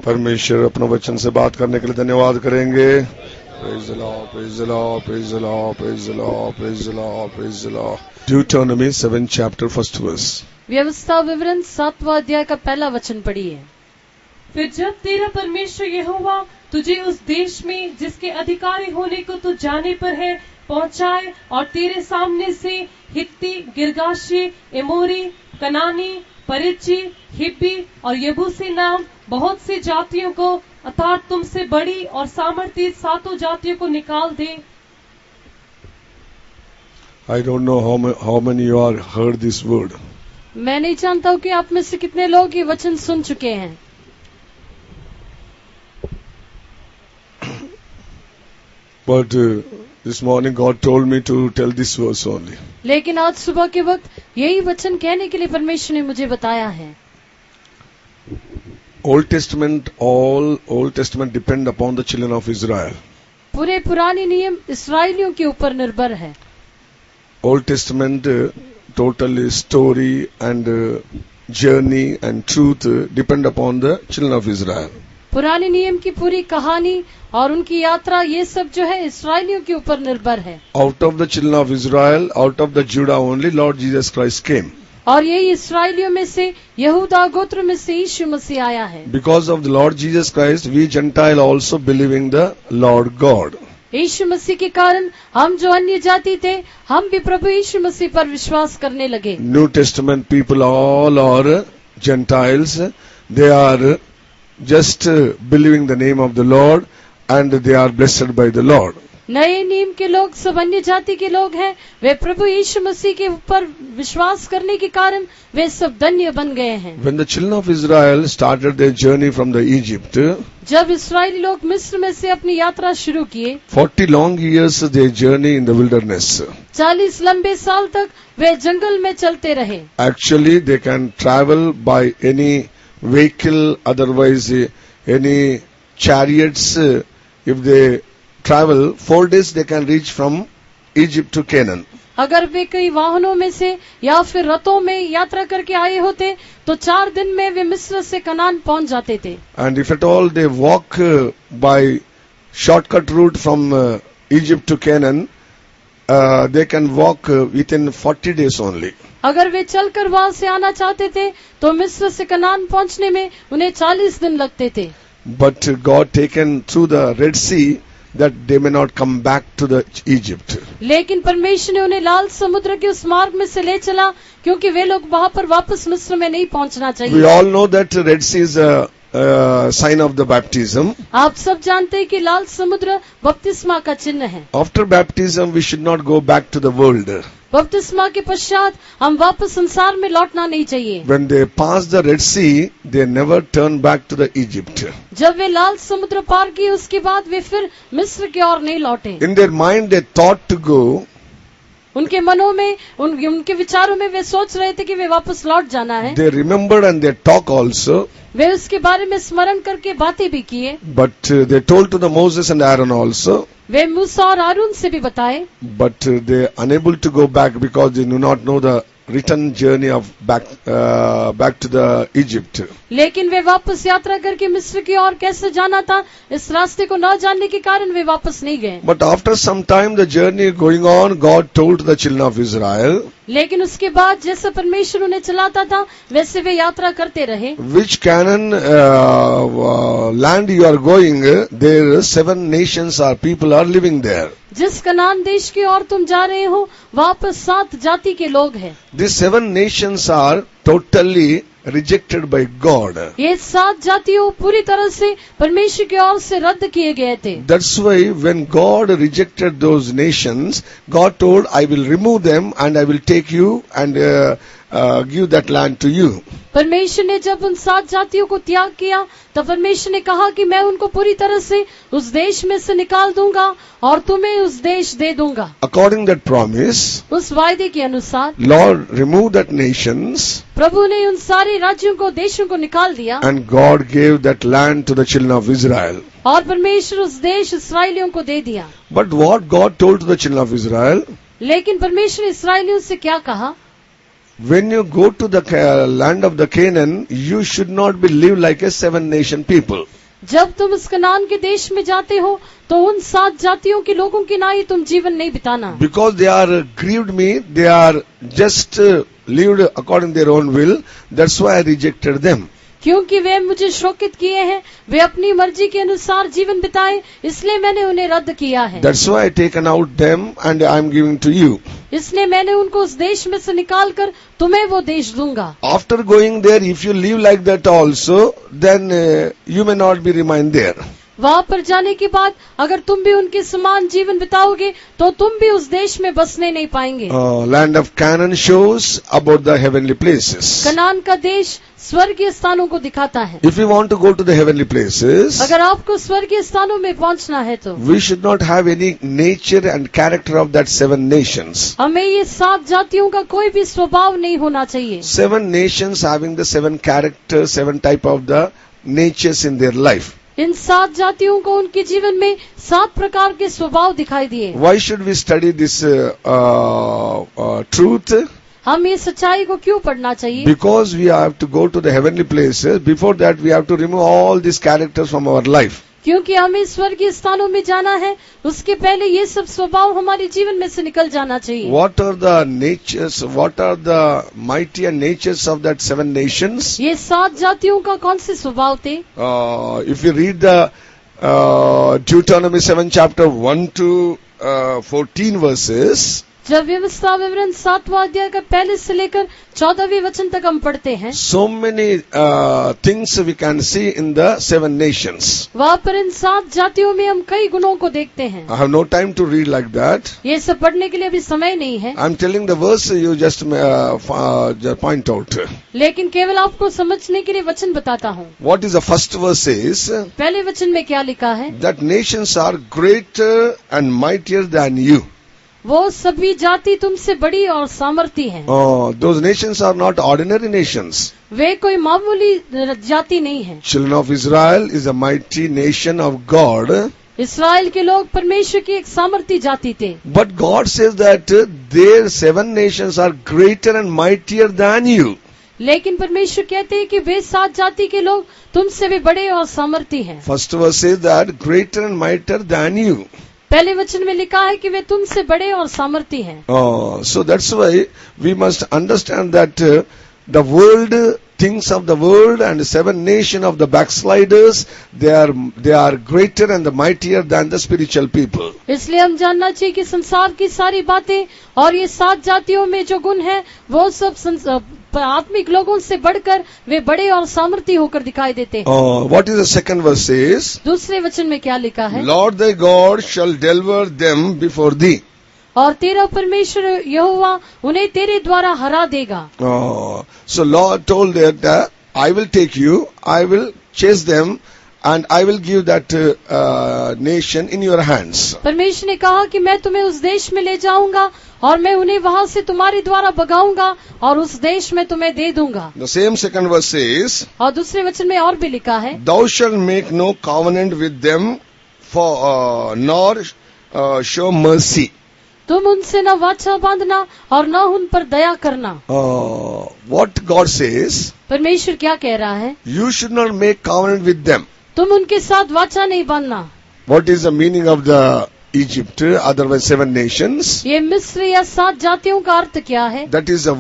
परमेश्वर अपना वचन से बात करने के लिए धन्यवाद करेंगे। Praise the Lord, praise the Lord, praise the Lord, praise the Lord, praise the Lord, praise the Lord. Deuteronomy 7 chapter 1st verse. व्यवस्था विवरण 7वां अध्याय का पहला वचन पढ़िए। फिर जब तेरा परमेश्वर यहोवा तुझे उस देश में जिसके अधिकारी होने को तू जाने पर है पहुंचाए और तेरे सामने से हित्ती, गिरगाशी, एमोरी, कनानी, परिज्जी, हिब्बी और यबूसी नाम बहुत सी जातियों को अर्थात तुमसे बड़ी और सामर्थी 7 जातियों को निकाल दे। I don't know how many you are heard this word. मैं नहीं जानता हूँ कि आप में से कितने लोग ये वचन सुन चुके हैं। But this morning God told me to tell this verse only. लेकिन आज सुबह के वक्त यही वचन कहने के लिए परमेश्वर ने मुझे बताया है। Old Testament depend upon the children of Israel. पूरे पुराने नियम इस्राएलियों के ऊपर निर्भर है। Old Testament total story and journey and truth depend upon the children of Israel. पुराने नियम की पूरी कहानी और उनकी यात्रा ये सब जो है इस्राएलियों के ऊपर निर्भर है। Out of the children of Israel, out of the Judah only, Lord Jesus Christ came. और यही इस्राएलियों में से यहूदा गोत्र में से यीशु मसीह आया है। Because of the Lord Jesus Christ, we Gentile also believing the Lord God. यीशु मसीह के कारण हम जो अन्य जाति थे हम भी प्रभु यीशु मसीह पर विश्वास करने लगे। New Testament people all are Gentiles. They are just believing the name of the Lord and they are blessed by the Lord. नए नियम के लोग सब अन्य जाति के लोग हैं। वे प्रभु यीशु मसीह के ऊपर विश्वास करने के कारण वे सब धन्य बन गए हैं। When the children of Israel started their journey from the Egypt, जब इस्राएली लोग मिस्र में से अपनी यात्रा शुरू किए 40 long years they journey in the wilderness. 40 लंबे साल तक वे जंगल में चलते रहे। Actually they can travel by any vehicle, otherwise any chariots. If they travel 4 days they can reach from Egypt to Canaan. अगर वे कई वाहनों में से या फिर रथों में यात्रा करके आए होते तो 4 दिन में वे मिस्र से कनान पहुंच जाते थे। And if at all they walk by shortcut route from Egypt to Canaan, they can walk within 40 days only. अगर वे चलकर वहां से आना चाहते थे तो मिस्र से कनान पहुंचने में उन्हें 40 दिन लगते थे। But God taken through the Red Sea that they may not come back to the Egypt. लेकिन परमेश्वर ने उन्हें लाल समुद्र के उस मार्ग में से ले चला क्योंकि वे लोग वहां पर वापस मिस्र में नहीं पहुंचना चाहिए। We all know that Red Sea is a sign of the baptism. आप सब जानते हैं कि लाल समुद्र बपतिस्मा का चिन्ह है। After baptism we should not go back to the world. बपतिस्मा के पश्चात हम वापस संसार में लौटना नहीं चाहिए। When they pass the Red Sea, they never turn back to the Egypt. जब वे लाल समुद्र पार किए उसके बाद वे फिर मिस्र की ओर नहीं लौटे। In their mind they thought to go. उनके मनों में उनके विचारों में वे सोच रहे थे कि वे वापस लौट जाना है। They remembered and they talk also. वे उसके बारे में स्मरण करके बातें भी किए। But they told to the Moses and Aaron also. वे मूसा और आरून से भी बताए। But they unable to go back because they do not know the return journey of back to the Egypt. लेकिन वे वापस यात्रा करके मिस्र की ओर कैसे जाना था इस रास्ते को न जानने के कारण वे वापस नहीं गए। But after some time the journey going on, God told to the children of Israel. लेकिन उसके बाद जैसे परमेश्वर उन्हें चलाता था वैसे वे यात्रा करते रहे। Which Canaan land you are going, there 7 nations or people are living there. जिस कनान देश की ओर तुम जा रहे हो वहाँ पर 7 जाति के लोग हैं। These 7 nations are totally rejected by God. ये 7 जातियों पूरी तरह से परमेश्वर की ओर से रद्द किए गए थे। That's why when God rejected those nations, God told, I will remove them and I will take you and give that land to you. परमेश्वर ने जब उन 7 जातियों को त्याग किया तब परमेश्वर ने कहा कि मैं उनको पूरी तरह से उस देश में से निकाल दूंगा और तुम्हें उस देश दे दूंगा। According that promise, उस वायदे के अनुसार Lord removed that nations. प्रभु ने उन सारे राज्यों को देशों को निकाल दिया। And God gave that land to the children of Israel. और परमेश्वर उस देश इस्राएलियों को दे दिया। But what God told to the children of Israel? लेकिन परमेश्वर इस्राएलियों से क्या कहा? when you go to the land of the Canaan, you should not be live like a 7-nation people. जब तुम उस कनान के देश में जाते हो तो उन 7 जातियों के लोगों की नाई तुम जीवन नहीं बिताना, Because they are grieved me, they are just lived according to their own will. That's why I rejected them. क्योंकि वे मुझे शोकित किए हैं, वे अपनी मर्जी के अनुसार जीवन बिताए, इसलिए मैंने उन्हें रद्द किया है। That's why I taken out them and I am giving to you. इसलिए मैंने उनको उस देश में से निकाल कर तुम्हें वो देश दूंगा। After going there, if you live like that also, then you may not be remain there. वहाँ पर जाने के बाद अगर तुम भी उनके समान जीवन बिताओगे तो तुम भी उस देश में बसने नहीं पाएंगे। Land of Canaan shows about the heavenly places. Kanan का देश स्वर्गीय स्थानों को दिखाता है। If you want to go to the heavenly places, अगर आपको स्वर्गीय स्थानों में पहुंचना है तो we should not have any nature and character of that 7 nations. हमें ये 7 जातियों का कोई भी स्वभाव नहीं होना चाहिए। 7 nations having the 7 characters, 7 type of the natures in their life. इन 7 जातियों को उनके जीवन में 7 प्रकार के स्वभाव दिखाई दिए। Why should we study this truth? हम ये सच्चाई को क्यों पढ़ना चाहिए? Because we have to go to the heavenly places. Before that, we have to remove all these characters from our life. क्योंकि हमें स्वर्गीय स्थानों में जाना है, उसके पहले ये सब स्वभाव हमारे जीवन में से निकल जाना चाहिए। What are the natures? What are the mighty and natures of that 7 nations? ये 7 जातियों का कौन से स्वभाव थे? If you read the Deuteronomy 7 chapter 1 to 14 verses, जब व्यवस्था विवरण 7वां अध्याय का पहले से लेकर 14वें वचन तक हम पढ़ते हैं, so many things we can see in the 7 nations. वहाँ पर इन 7 जातियों में हम कई गुणों को देखते हैं। I have no time to read like that. ये सब पढ़ने के लिए अभी समय नहीं है, I'm telling the verse, you just point out. लेकिन केवल आपको समझने के लिए वचन बताता हूँ। What is the first verse is? पहले वचन में क्या लिखा है? That nations are greater and mightier than you. वो सभी जाति तुमसे बड़ी और सामर्थी हैं। Those nations are not ordinary nations. वे कोई मामूली जाति नहीं है। Children of Israel is a mighty nation of God. इस्राएल के लोग परमेश्वर की एक सामर्थी जाति थे। But God says that their 7 nations are greater and mightier than you. लेकिन परमेश्वर कहते हैं कि वे 7 जाति के लोग तुमसे भी बड़े और सामर्थी हैं। First verse says that greater and mightier than you. पहले वचन में लिखा है कि वे तुमसे बड़े और सामर्थी हैं। So that's why we must understand that the world, things of the world and the 7 nations of the backsliders, they are greater and the mightier than the spiritual people. इसलिए हम जानना चाहिए कि संसार की सारी बातें और ये 7 जातियों में जो गुण है वो सब आत्मिक लोगों से बढ़कर वे बड़े और सामर्थी होकर दिखाई देते हैं। What is the second verse says? दूसरे वचन में क्या लिखा है? Lord thy God shall deliver them before thee. और तेरा परमेश्वर यहोवा उन्हें तेरे द्वारा हरा देगा। So Lord told that I will take you, I will chase them, and I will give that nation in your hands. परमेश्वर ने कहा कि मैं तुम्हें उस देश में ले जाऊंगा और मैं उन्हें वहां से तुम्हारे द्वारा भगाऊंगा और उस देश में तुम्हें दे दूंगा। The same second verse says, और दूसरे वचन में और भी लिखा है, Thou shalt make no covenant with them, for nor show mercy. तुम उनसे न वाचा बांधना और न उन पर दया करना। What God says? परमेश्वर क्या कह रहा है? You should not make covenant with them. तुम उनके साथ वाचा नहीं बांधना। What is the meaning of the Egypt, otherwise 7 nations? ये मिस्र या 7 जातियों का अर्थ क्या है? That is the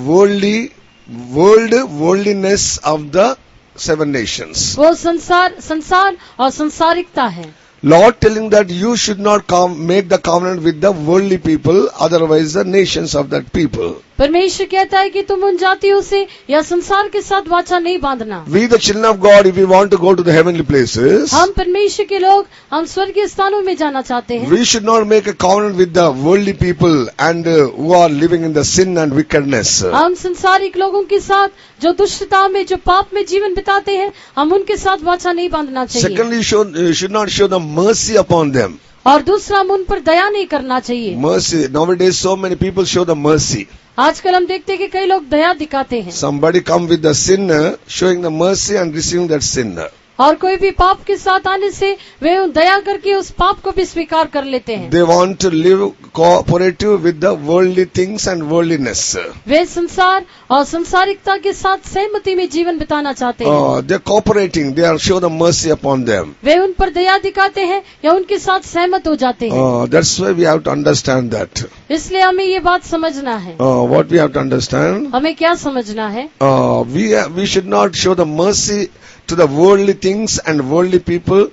worldliness of the 7 nations. वो संसार और संसारिकता है। Lord telling that you should not make the covenant with the worldly people, otherwise the nations of that people. परमेश्वर कहता है कि तुम उन जातियों से या संसार के साथ वाचा नहीं बांधना। We the children of God, if we want to go to the heavenly places, हम परमेश्वर के लोग, हम स्वर्गीय स्थानों में जाना चाहते हैं। we should not make a covenant with the worldly people and who are living in the sin and wickedness. हम संसारिक लोगों के साथ जो दुष्टता में, जो पाप में जीवन बिताते हैं, हम उनके साथ वाचा नहीं बांधना चाहिए। Secondly, you should not show the mercy upon them. और दूसरा, हम उन पर दया नहीं करना चाहिए। Mercy. Nowadays, so many people show the mercy. आजकल हम देखते हैं कि कई लोग दया दिखाते हैं। Somebody come with the sinner, showing the mercy and receiving that sinner. और कोई भी पाप के साथ आने से वे दया करके उस पाप को भी स्वीकार कर लेते हैं। They want to live cooperative with the worldly things and worldliness. वे संसार और संसारिकता के साथ सहमति में जीवन बिताना चाहते हैं। They're cooperating. They are show the mercy upon them. वे उन पर दया दिखाते हैं या उनके साथ सहमत हो जाते हैं। That's why we have to understand that. इसलिए हमें ये बात समझना है। What we have to understand? हमें क्या समझना है? We should not show the mercy to the worldly things and worldly people.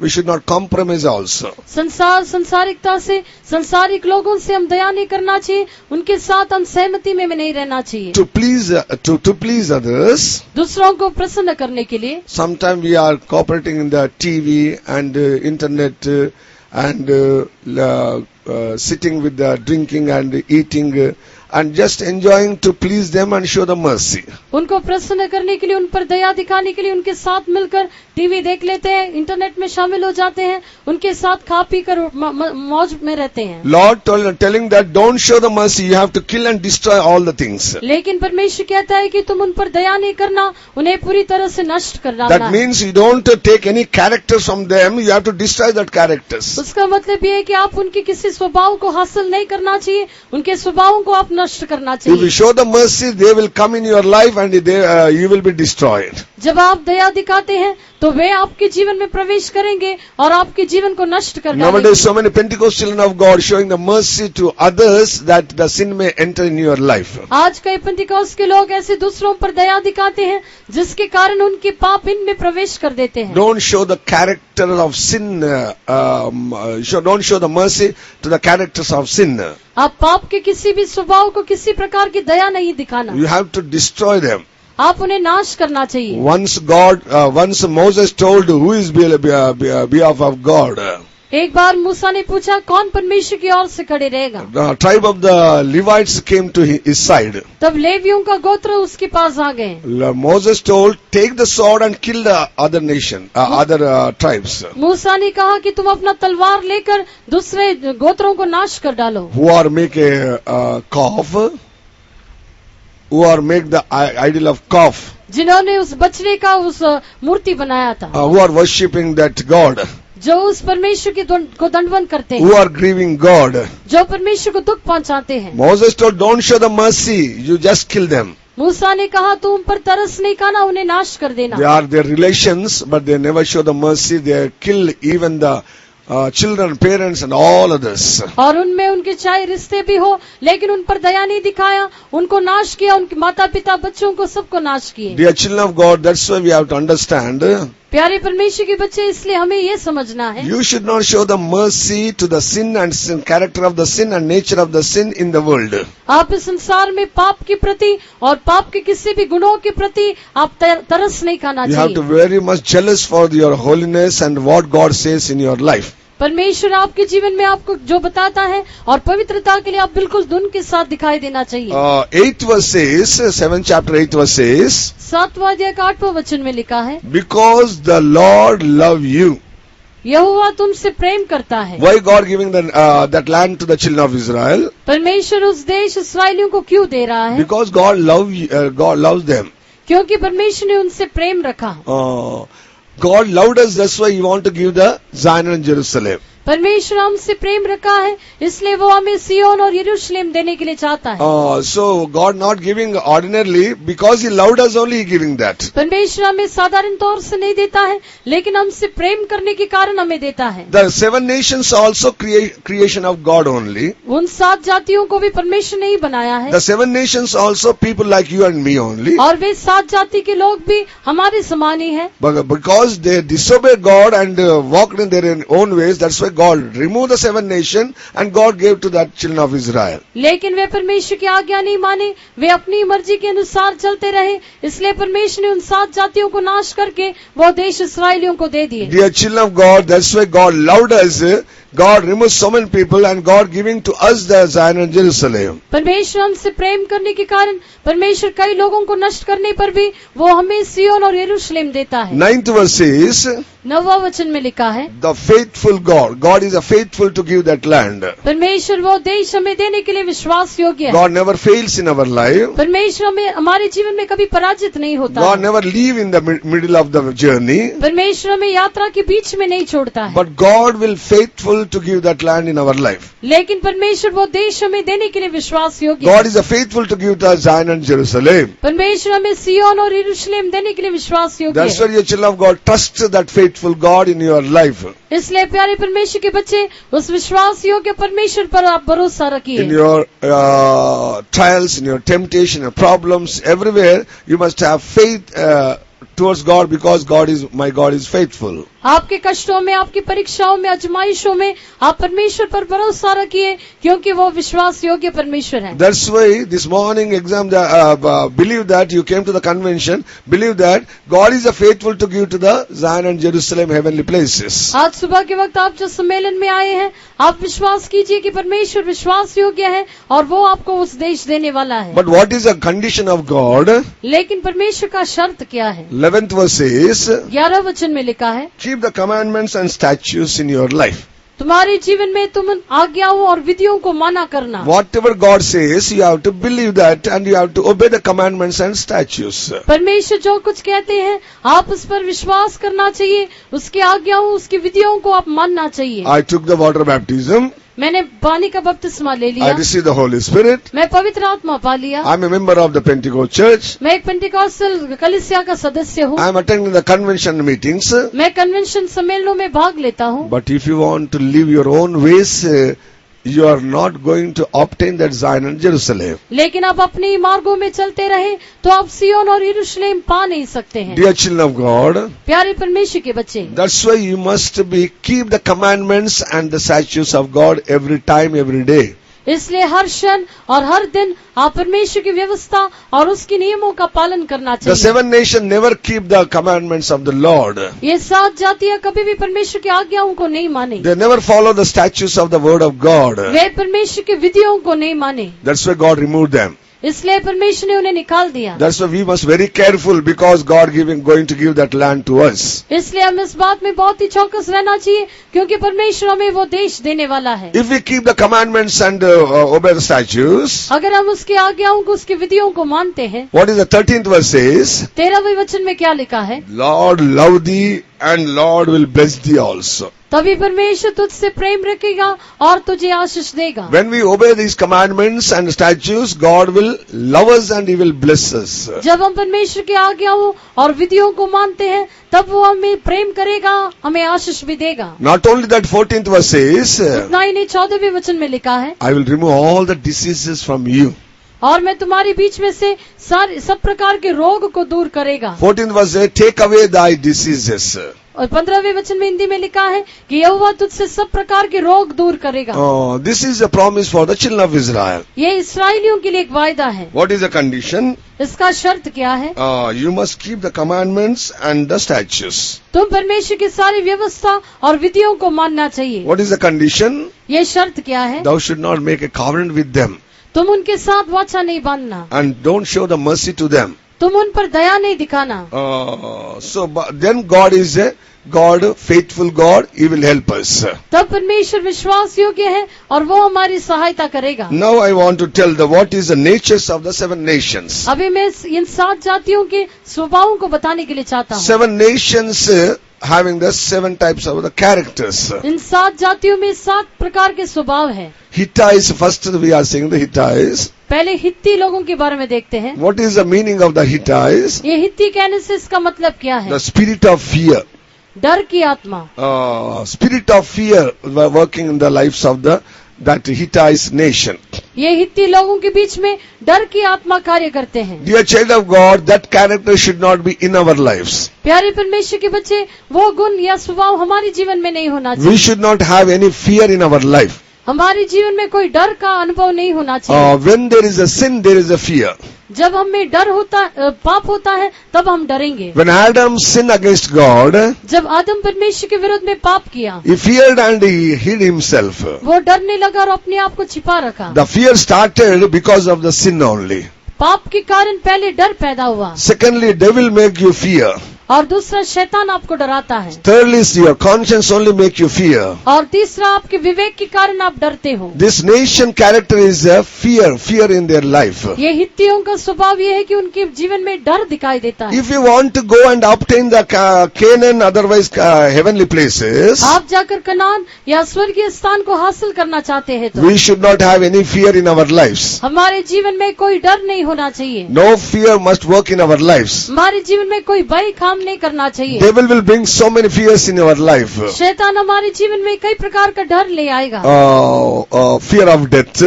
We should not compromise also. संसारिकता से, संसारिक लोगों से हम दया नहीं करना चाहिए, उनके साथ हम सहमति में नहीं रहना चाहिए। To please others. दूसरों को प्रसन्न करने के लिए। Sometimes we are cooperating in the TV and internet and sitting with the drinking and eating and just enjoying to please them and show the mercy. उनको प्रसन्न करने के लिए, उन पर दया दिखाने के लिए उनके साथ मिलकर टीवी देख लेते हैं, इंटरनेट में शामिल हो जाते हैं, उनके साथ खा पी कर मौज में रहते हैं। Lord telling that don't show the mercy, you have to kill and destroy all the things. लेकिन परमेश्वर कहता है कि तुम उन पर दया नहीं करना, उन्हें पूरी तरह से नष्ट कर डालना। That means you don't take any character from them, you have to destroy that characters. उसका मतलब ये है कि आप उनके किसी स्वभाव को हासिल नहीं करना चाहिए, उनके स्वभावों को आप नष्ट करना If you चाहिए। show the mercy, they will come in your life and you will be destroyed. जब आप दया दिखाते हैं तो वे आपके जीवन में प्रवेश करेंगे और आपके जीवन को नष्ट कर डालेंगे। Nowadays, so many Pentecost children of God showing the mercy to others that the sin may enter in your life. आज कई पेंटिकोस्ट के लोग ऐसे दूसरों पर दया दिखाते हैं जिसके कारण उनके पाप इनमें प्रवेश कर देते हैं। Don't show the character of sin. Don't show the mercy to the characters of sin. आप पाप के किसी भी स्वभाव को किसी प्रकार की दया नहीं दिखाना, You have to destroy them. आप उन्हें नाश करना चाहिए। Once Moses told who is behalf of God. एक बार मूसा ने पूछा कौन परमेश्वर की ओर से खड़े रहेगा। The tribe of the Levites came to his side. तब लेवियों का गोत्र उसके पास आ गए। Moses told, take the sword and kill the other nation, other tribes. मूसा ने कहा कि तुम अपना तलवार लेकर दूसरे गोत्रों को नाश कर डालो। Who are make a calf, who are make the idol of calf, जिन्होंने उस बछड़े का उस मूर्ति बनाया था, who are worshipping that God, जो उस परमेश्वर की को दंडवन करते हैं, who are grieving God. जो परमेश्वर को दुख पहुंचाते हैं। Moses told, don't show the mercy, you just kill them. मूसा ने कहा तुम उन पर तरस नहीं खाना, उन्हें नाश कर देना। They are their relations, but they never show the mercy. They kill even the children, parents and all others. और उनमें उनके चाहे रिश्ते भी हो, लेकिन उन पर दया नहीं दिखाया, उनको नाश किया, उनके माता पिता बच्चों को सबको नाश किए। Dear children of God, that's why we have to understand. प्यारे परमेश्वर के बच्चे, इसलिए हमें ये समझना है, You should not show the mercy to the sin and character of the sin and nature of the sin in the world. आप इस संसार में पाप के प्रति और पाप के किसी भी गुणों के प्रति आप तरस नहीं खाना You have to चाहिए। very much jealous for your holiness and what God says in your life. परमेश्वर आपके जीवन में आपको जो बताता है और पवित्रता के लिए आप बिल्कुल धुन के साथ दिखाई देना चाहिए। 8th verse says, 7th chapter 8th verse says, 7वां अध्याय का 8वां वचन में लिखा है, because the Lord love you. यहोवा तुमसे प्रेम करता है। Why God giving that land to the children of Israel? परमेश्वर उस देश इस्राएलियों को क्यों दे रहा है? Because God loves them. क्योंकि परमेश्वर ने उनसे प्रेम रखा। God loved us, that's why He want to give the Zion and Jerusalem. परमेश्वर हमसे प्रेम रखा है, इसलिए वो हमें सियोन और यरूशलेम देने के लिए चाहता है। So God not giving ordinarily, because He loved us only He giving that. परमेश्वर हमें साधारण तौर से नहीं देता है, लेकिन हमसे प्रेम करने के कारण हमें देता है। The 7 nations also creation of God only. उन 7 जातियों को भी परमेश्वर ने ही बनाया है। The 7 nations also people like you and me only. और वे 7 जाति के लोग भी हमारे समान ही है। But because they disobeyed God and walked in their own ways, that's why God removed the 7 nations and God gave to the children of Israel. लेकिन वे परमेश्वर की आज्ञा नहीं माने, वे अपनी मर्जी के अनुसार चलते रहे, इसलिए परमेश्वर ने उन 7 जातियों को नाश करके वो देश इस्राएलियों को दे दिए। Dear children of God, that's why God loved us. God removed so many people and God giving to us the Zion and Jerusalem. परमेश्वर हमसे प्रेम करने के कारण परमेश्वर कई लोगों को नष्ट करने पर भी वो हमें सियोन और यरूशलेम देता है। 9th verse is, 9वां वचन में लिखा है, The faithful God. God is a faithful to give that land. परमेश्वर वो देश हमें देने के लिए विश्वास योग्य है। God never fails in our life. परमेश्वर हमें हमारे जीवन में कभी पराजित नहीं होता God है। never leave in the middle of the journey. परमेश्वर हमें यात्रा के बीच में नहीं छोड़ता है। But God will faithful to give that land in our life. लेकिन परमेश्वर वो देश हमें देने के लिए विश्वास योग्य God है। is a faithful to give the Zion and Jerusalem. परमेश्वर हमें सिय्योन और यरूशलेम देने के लिए विश्वास योग्य That's है। why you children of God trust that faithful God in your life. इसलिए प्यारे परमेश्वर के बच्चे उस विश्वास योग्य परमेश्वर पर आप भरोसा In रखिए। your trials, in your temptation, your problems, everywhere you must have faith towards God because my God is faithful. आपके कष्टों में, आपकी परीक्षाओं में, आजमाइशों में आप परमेश्वर पर भरोसा रखिए क्योंकि वो विश्वास योग्य परमेश्वर है। That's why this morning exam, believe that you came to the convention, believe that God is a faithful to give to the Zion and Jerusalem heavenly places. आज सुबह के वक्त आप जो सम्मेलन में आए हैं, आप विश्वास कीजिए कि परमेश्वर विश्वास योग्य है और वो आपको उस देश देने वाला है। But what is the condition of God? लेकिन परमेश्वर का शर्त क्या है? 11th verse says, 11 वचन में लिखा है, keep the commandments and statutes in your life. तुम्हारे जीवन में तुम उन आज्ञाओं और विधियों को माना करना। Whatever God says, you have to believe that and you have to obey the commandments and statutes. परमेश्वर जो कुछ कहते हैं आप उस पर विश्वास करना चाहिए, उसकी आज्ञाओं, उसकी विधियों को आप मानना चाहिए। I took the water baptism. मैंने पानी का बपतिस्मा ले I लिया, received the Holy Spirit. मैं पवित्र आत्मा पा लिया, I'm a member of the Pentecost Church. मैं एक पेंटिकॉस्टल कलीसिया का सदस्य हूँ, I'm attending the convention meetings. मैं कन्वेंशन सम्मेलनों में भाग लेता हूँ। But if you want to live your own ways, you are not going to obtain that Zion and Jerusalem. लेकिन आप अपने मार्गों में चलते रहे तो आप सिय्योन और यरूशलेम पा नहीं सकते हैं। Dear children of God, प्यारे परमेश्वर के बच्चे, that's why you must keep the commandments and the statutes of God every time, every day. इसलिए हर क्षण और हर दिन आप परमेश्वर की व्यवस्था और उसके नियमों का पालन करना The चाहिए। 7 nations never keep the commandments of the Lord. ये 7 जातियां कभी भी परमेश्वर की आज्ञाओं को नहीं माने, They never follow the statutes of the word of God. वे परमेश्वर की विधियों को नहीं माने, That's why God removed them. इसलिए परमेश्वर ने उन्हें निकाल दिया। That's why we must very careful because God going to give that land to us. इसलिए हम इस बात में बहुत ही चौकस रहना चाहिए क्योंकि परमेश्वर हमें वो देश देने वाला है। If we keep the commandments and obey the statutes, अगर हम उसकी आज्ञाओं को, उसकी विधियों को मानते हैं। what is the 13th verse says? 13वें वचन में क्या लिखा है? Lord love thee and Lord will bless thee also. तभी परमेश्वर तुझसे प्रेम रखेगा और तुझे आशीष देगा। When we obey these commandments and statutes, God will love us and He will bless us. जब हम परमेश्वर की आज्ञाओं और विधियों को मानते हैं तब वो हमें प्रेम करेगा, हमें आशीष भी देगा। Not only that, 14th verse says, इतना ही नहीं, 14वें वचन में लिखा है, I will remove all the diseases from you. और मैं तुम्हारे बीच में से सब प्रकार के रोग को दूर करेगा। 14th verse says, take away thy diseases. और 15वें वचन में हिंदी में लिखा है कि यहोवा तुझसे सब प्रकार के रोग दूर करेगा। Oh, this is a promise for the children of Israel. ये इस्राएलियों के लिए एक वायदा है। What is the condition? इसका शर्त क्या है? You must keep the commandments and the statutes. तुम परमेश्वर की सारी व्यवस्था और विधियों को मानना चाहिए। What is the condition? ये शर्त क्या है? Thou should not make a covenant with them तुम उनके साथ वाचा नहीं बांधना, and don't show the mercy to them. तुम उन पर दया नहीं दिखाना। Then God is a God, faithful God, He will help us. तब परमेश्वर विश्वास योग्य है और वो हमारी सहायता करेगा। Now I want to tell what is the natures of the 7 nations. अभी मैं इन 7 जातियों के स्वभावों को बताने के लिए चाहता हूँ। 7 nations having the 7 types of the characters. इन 7 जातियों में 7 प्रकार के स्वभाव है। Hittites, first we are seeing the Hittites. पहले हित्ती लोगों के बारे में देखते हैं। What is the meaning of the Hittites? ये हित्ती कहने से इसका मतलब क्या है? The spirit of fear. डर की आत्मा। Spirit of fear were working in the lives of that Hittite nation. ये हित्ती लोगों के बीच में डर की आत्मा कार्य करते हैं। Dear child of God, that character should not be in our lives. प्यारे परमेश्वर के बच्चे, वो गुण या स्वभाव हमारे जीवन में नहीं होना चाहिए। We should not have any fear in our life. हमारे जीवन में कोई डर का अनुभव नहीं होना चाहिए। When there is a sin, there is a fear. जब हमें डर होता, पाप होता है, तब हम डरेंगे। When Adam sinned against God, जब आदम परमेश्वर के विरुद्ध में पाप किया, he feared and he hid himself. वो डरने लगा और अपने आप को छिपा रखा। The fear started because of the sin only. पाप के कारण पहले डर पैदा हुआ। Secondly, devil make you fear. और दूसरा शैतान आपको डराता है। Thirdly, is your conscience only make you fear. और तीसरा आपके विवेक के कारण आप डरते हो। This nation character is a fear in their life. ये हित्तियों का स्वभाव ये है कि उनके जीवन में डर दिखाई देता है। If you want to go and obtain the Canaan, otherwise heavenly places, आप जाकर कनान या स्वर्गीय स्थान को हासिल करना चाहते हैं तो we should not have any fear in our lives. हमारे जीवन में कोई डर नहीं होना चाहिए। No fear must work in our lives. हमारे जीवन में कोई भय काम नहीं करना चाहिए। Devil will bring so many fears in our life. शैतान हमारे जीवन में कई प्रकार का डर ले आएगा। Fear of death,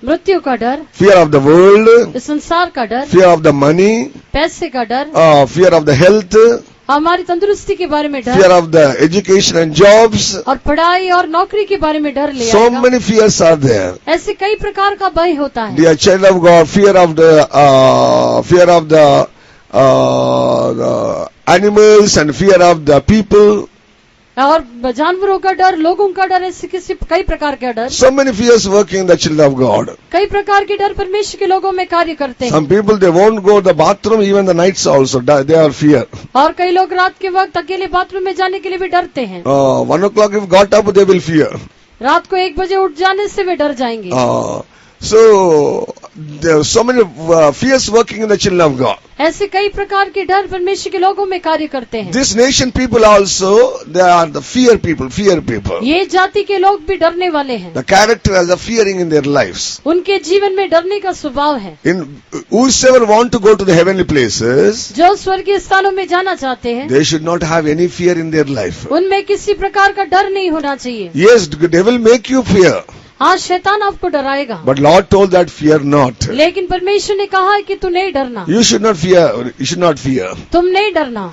मृत्यु का डर, fear of the world, इस संसार का डर, fear of the money, पैसे का डर, fear of the health, हमारी तंदुरुस्ती के बारे में fear डर of the education and jobs. और पढ़ाई और नौकरी के बारे में डर ले So आएगा। many fears are there. ऐसे कई प्रकार का भय होता है। Dear child of God, fear of the animals and fear of the people. और जानवरों का डर, लोगों का डर, ऐसे किसी कई प्रकार का डर, So many fears working in the children of God. कई प्रकार के डर परमेश्वर के लोगों में कार्य करते हैं। Some people, they won't go to the bathroom even the nights also. They are fear. और कई लोग रात के वक्त अकेले बाथरूम में जाने के लिए भी डरते हैं। 1 o'clock if got up, they will fear. रात को 1 बजे उठ जाने से वे डर जाएंगे। So there are so many fears working in the children of God. ऐसे कई प्रकार के डर परमेश्वर के लोगों में कार्य करते हैं। This nation people also, they are the fear people. ये जाति के लोग भी डरने वाले हैं। The character has a fearing in their lives. उनके जीवन में डरने का स्वभाव है। In whosoever want to go to the heavenly places, जो स्वर्गीय स्थानों में जाना चाहते हैं, they should not have any fear in their life. उनमें किसी प्रकार का डर नहीं होना चाहिए। Yes, they will make you fear, हाँ, शैतान आपको डराएगा, but Lord told that fear not. लेकिन परमेश्वर ने कहा है कि तू नहीं डरना। You should not fear. You should not fear. तुम नहीं डरना।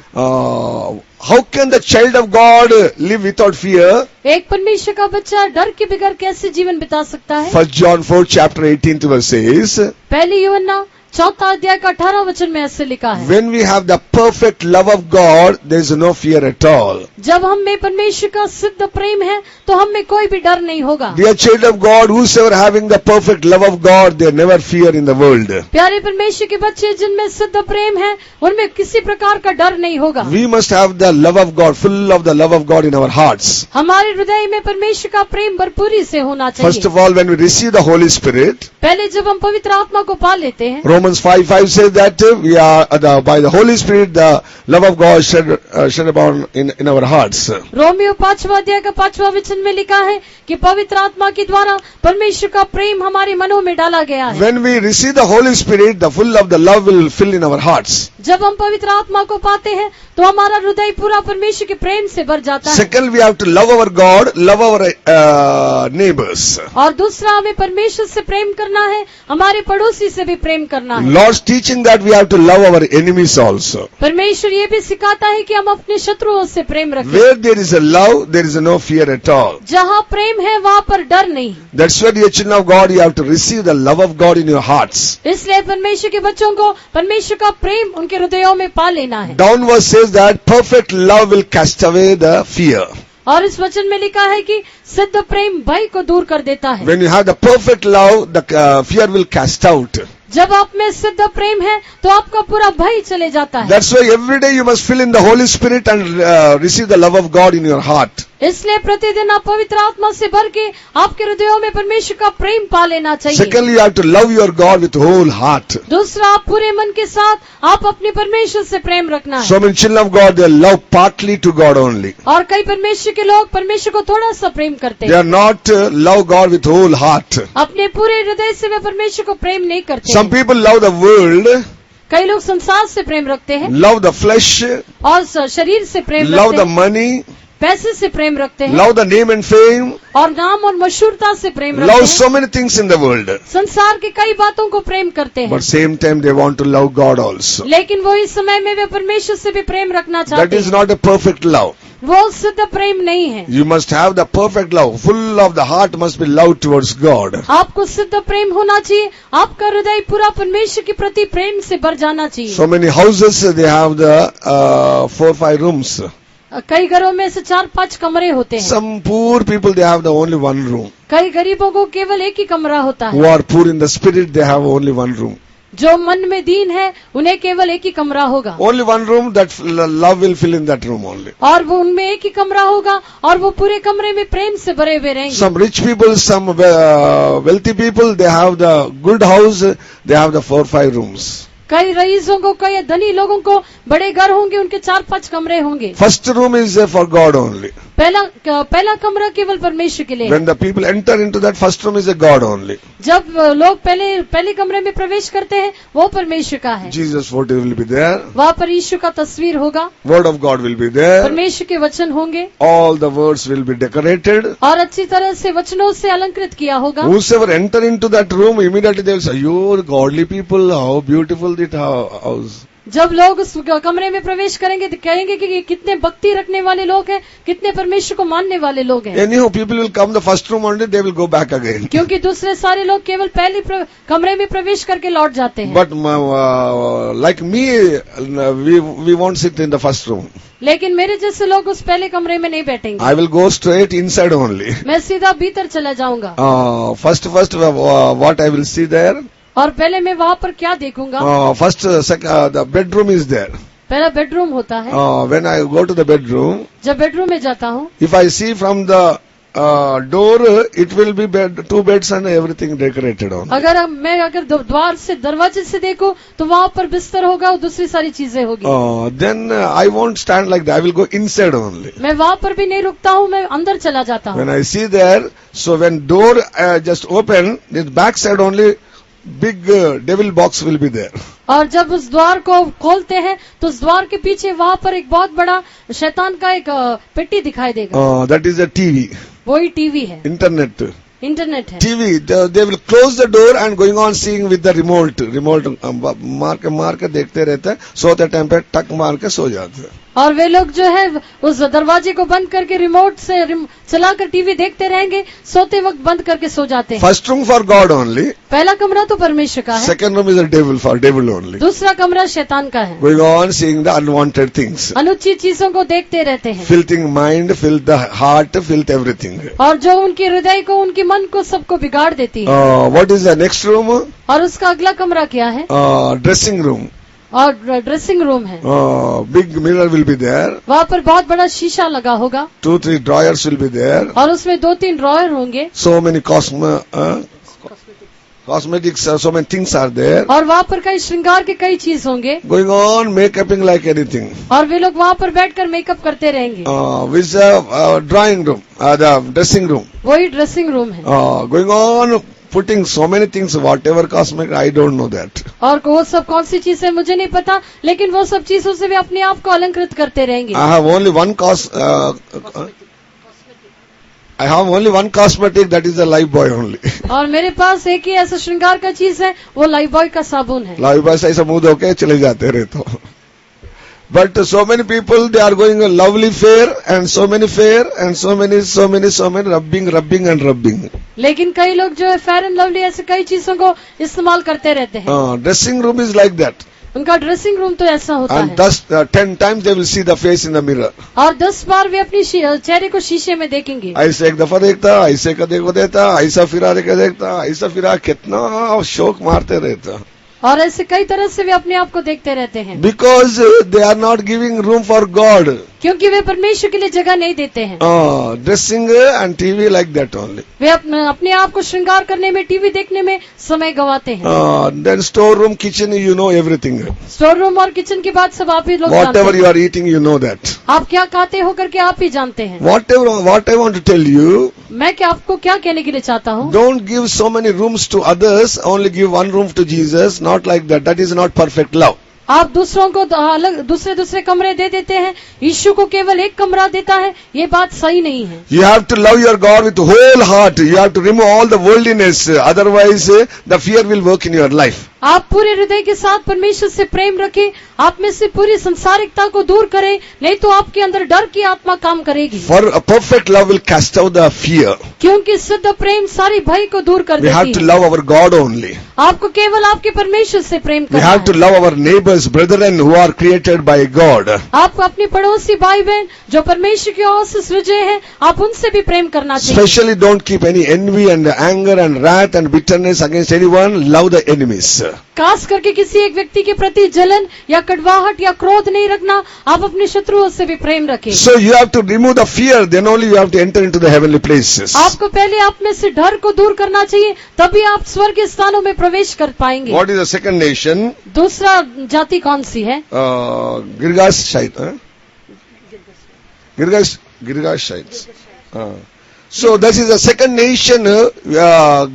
How can the child of God live without fear? एक परमेश्वर का बच्चा डर के बगैर कैसे जीवन बिता सकता है? 1 John 4 chapter 18 verse says, पहली यूहन्ना 4 अध्याय का 18 वचन में ऐसे लिखा है, when we have the perfect love of God, there is no fear at all. जब हम में परमेश्वर का सिद्ध प्रेम है तो हम में कोई भी डर नहीं होगा। Dear child of God, whosoever having the perfect love of God, they never fear in the world. प्यारे परमेश्वर के बच्चे जिनमें सिद्ध प्रेम है, उनमें किसी प्रकार का डर नहीं होगा। We must have the love of God, full of the love of God in our hearts. हमारे हृदय में परमेश्वर का प्रेम भरपूरी से होना First चाहिए। of all, when we receive the Holy Spirit, पहले जब हम पवित्र आत्मा को पा लेते हैं, Romans 5:5 says that we are by the Holy Spirit, the love of God shed upon in our hearts. Romeo 5 अध्याय का 5वां वचन में लिखा है कि पवित्र आत्मा के द्वारा परमेश्वर का प्रेम हमारे मनों में डाला गया है। When we receive the Holy Spirit, the full of the love will fill in our hearts. जब हम पवित्र आत्मा को पाते हैं तो हमारा हृदय पूरा परमेश्वर के प्रेम से भर जाता है। Second, we have to love our God, love our neighbors. और दूसरा, हमें परमेश्वर से प्रेम करना है, हमारे पड़ोसी से भी प्रेम करना है। Lord's teaching that we have to love our enemies also. परमेश्वर ये भी सिखाता है कि हम अपने शत्रुओं से प्रेम रखें। Where there is a love, there is no fear at all. जहाँ प्रेम है वहाँ पर डर नहीं। That's why, dear children of God, you have to receive the love of God in your hearts. इसलिए परमेश्वर के बच्चों को परमेश्वर का प्रेम उनके हृदयों में पा लेना है। Downward says that perfect love will cast away the fear. और इस वचन में लिखा है कि सिद्ध प्रेम भय को दूर कर देता है। When you have the perfect love, the fear will cast out. जब आप में सिद्ध प्रेम है तो आपका पूरा भय चले जाता है। That's why every day you must fill in the Holy Spirit and receive the love of God in your heart. इसलिए प्रतिदिन आप पवित्र आत्मा से भर के आपके हृदयों में परमेश्वर का प्रेम पा लेना चाहिए। Secondly, you have to love your God with whole heart. दूसरा, आप पूरे मन के साथ आप अपने परमेश्वर से प्रेम रखना है। So many children of God, they love partly to God only. और कई परमेश्वर के लोग परमेश्वर को थोड़ा सा प्रेम करते They हैं, are not love God with whole heart. अपने पूरे हृदय से वे परमेश्वर को प्रेम नहीं करते। Some people love the world, कई लोग संसार से प्रेम रखते हैं love the flesh, और शरीर से प्रेम love रखते the हैं, money, पैसे से प्रेम रखते हैं love the name and fame, और नाम और मशहूरता से प्रेम रखते love हैं। so many things in the world. संसार के कई बातों को प्रेम करते हैं, But same time they want to love God also. लेकिन वो इस समय में वे परमेश्वर से भी प्रेम रखना That चाहते is हैं। not a perfect love. वो सिद्ध प्रेम नहीं है। You must have the perfect love. Full of the heart must be love towards God. आपको सिद्ध प्रेम होना चाहिए, आपका हृदय पूरा परमेश्वर के प्रति प्रेम से भर जाना चाहिए। So many houses, they have the 4-5 rooms. कई घरों में से 4-5 कमरे होते हैं। Some poor people, they have the only one room. कई गरीबों को केवल एक ही कमरा होता Who है। are poor in the spirit, they have only one room. जो मन में दीन है उन्हें केवल एक ही कमरा होगा, Only one room, that love will fill in that room only. और वो उनमें एक ही कमरा होगा और वो पूरे कमरे में प्रेम से भरे हुए रहेंगे। Some rich people, some wealthy people, they have the good house, they have the 4-5 rooms. कई रईसों को, कई धनी लोगों को बड़े घर होंगे, उनके 4-5 कमरे होंगे। First room is for God only. पहला कमरा केवल परमेश्वर के लिए। When the people enter into that first room is a God only. जब लोग पहले कमरे में प्रवेश करते हैं वो परमेश्वर का है। Jesus' photo will be there. वहाँ पर यीशु का तस्वीर होगा, Word of God will be there. परमेश्वर के वचन होंगे, All the words will be decorated. और अच्छी तरह से वचनों से अलंकृत किया होगा। Whosoever enter into that room, immediately they will say, "You godly people, how beautiful that house." जब लोग उस कमरे में प्रवेश करेंगे तो कहेंगे कि ये कितने भक्ति रखने वाले लोग हैं, कितने परमेश्वर को मानने वाले लोग हैं। Anyhow, people will come the first room only, they will go back again. क्योंकि दूसरे सारे लोग केवल पहले कमरे में प्रवेश करके लौट जाते हैं। But like me, we won't sit in the first room. लेकिन मेरे जैसे लोग उस पहले कमरे में नहीं बैठेंगे। I will go straight inside only. मैं सीधा भीतर चला जाऊंगा। First, what I will see there? और पहले मैं वहाँ पर क्या देखूंगा? First, the bedroom is there. पहला बेडरूम होता है। When I go to the bedroom, जब बेडरूम में जाता हूँ, if I see from the door, it will be 2 beds and everything decorated on. अगर द्वार से, दरवाजे से देखूं तो वहाँ पर बिस्तर होगा और दूसरी सारी चीजें होगी। Then I won't stand like that. I will go inside only. मैं वहाँ पर भी नहीं रुकता हूँ, मैं अंदर चला जाता हूँ। When I see there, so when door just open, this back side only, big devil box will be there. और जब उस द्वार को खोलते हैं तो उस द्वार के पीछे वहाँ पर एक बहुत बड़ा शैतान का एक पेटी दिखाई देगा। That is a TV. वही टीवी है, इंटरनेट है। TV, they will close the door and going on seeing with the remote मार के देखते रहते हैं, सोते टाइम पे टक मार के सो जाते हैं। और वे लोग जो है उस दरवाजे को बंद करके रिमोट से चलाकर टीवी देखते रहेंगे, सोते वक्त बंद करके सो जाते हैं। First room for God only. पहला कमरा तो परमेश्वर का है। Second room is a devil, for devil only. दूसरा कमरा शैतान का है। Going on seeing the unwanted things. अनुचित चीजों को देखते रहते हैं। Filthing mind, filth the heart, filth everything. और जो उनके हृदय को, उनके मन को, सबको बिगाड़ देती है। What is the next room? और उसका अगला कमरा क्या है? Dressing room. और ड्रेसिंग रूम है। Big mirror will be there. वहाँ पर बहुत बड़ा शीशा लगा होगा। 2-3 drawers will be there. और उसमें 2-3 ड्रॉयर होंगे। So many cosmetics, so many things are there. और वहाँ पर कई श्रृंगार के कई चीज होंगे। Going on makeuping like anything. और वे लोग वहाँ पर बैठकर मेकअप करते रहेंगे। With the drawing room, the dressing room. वही ड्रेसिंग रूम है। Going on putting so many things, whatever cosmetic, I don't know that. और वो सब कौन सी चीज है मुझे नहीं पता, लेकिन वो सब चीजों से वे अपने आप को अलंकृत करते रहेंगे। I have only one cosmetic, that is the Lifebuoy only. और मेरे पास एक ही ऐसा श्रृंगार का चीज है, वो लाइफबॉय का साबुन है। Lifebuoy से ऐसा मुंह धो के चले जाते रहे तो। But so many people, they are going a lovely fair and so many rubbing and rubbing. लेकिन कई लोग जो है फेयर एंड लवली ऐसे कई चीजों को इस्तेमाल करते रहते हैं। Dressing room is like that. उनका ड्रेसिंग रूम तो ऐसा होता है। And 10 times they will see the face in the mirror. और 10 बार वे अपनी चेहरे को शीशे में देखेंगे। ऐसे एक दफा देखता, ऐसे का देखो देता, ऐसा फिरा के देखता, ऐसा फिरा, कितना शौक मारते रहता। और ऐसे कई तरह से वे अपने आप को देखते रहते हैं। Because they are not giving room for God. क्योंकि वे परमेश्वर के लिए जगह नहीं देते हैं। Dressing and TV like that only. वे अपने आप को श्रृंगार करने में, टीवी देखने में समय गवाते हैं। Then store room, kitchen, you know everything. Store room और किचन की बात सब आप ही लोग Whatever जानते हैं। you are eating, you know that. आप क्या खाते हो करके आप ही जानते हैं। What I want to tell you, मैं क्या आपको क्या कहने के लिए चाहता हूँ, don't give so many rooms to others, only give one room to Jesus. Not like that. That is not perfect love. आप दूसरों को अलग दूसरे कमरे दे देते हैं, यीशु को केवल एक कमरा देता है, ये बात सही नहीं है। You have to love your God with whole heart. You have to remove all the worldliness. Otherwise, the fear will work in your life. आप पूरे हृदय के साथ परमेश्वर से प्रेम रखें, आप में से पूरी संसारिकता को दूर करें, नहीं तो आपके अंदर डर की आत्मा काम करेगी। For a perfect love will cast out the fear. क्योंकि शुद्ध प्रेम सारी भय को दूर कर We have देती to है। love our God only. आपको केवल आपके परमेश्वर से प्रेम We करना have to है। love our neighbors, brethren who are created by God. आप अपने पड़ोसी भाई बहन जो परमेश्वर की ओर से सृजे हैं, आप उनसे भी प्रेम करना चाहिए। Especially don't keep any envy and anger and wrath and bitterness against anyone. Love the enemies. खास करके किसी एक व्यक्ति के प्रति जलन या कड़वाहट या क्रोध नहीं रखना, आप अपने शत्रुओं से भी प्रेम रखें। So you have to remove the fear, then only you have to enter into the heavenly places. आपको पहले आप में से डर को दूर करना चाहिए, तभी आप स्वर्ग के स्थानों में प्रवेश कर पाएंगे। What is the second nation? दूसरा जाति कौन सी है? Girgashite. Girgashites. So this is the second nation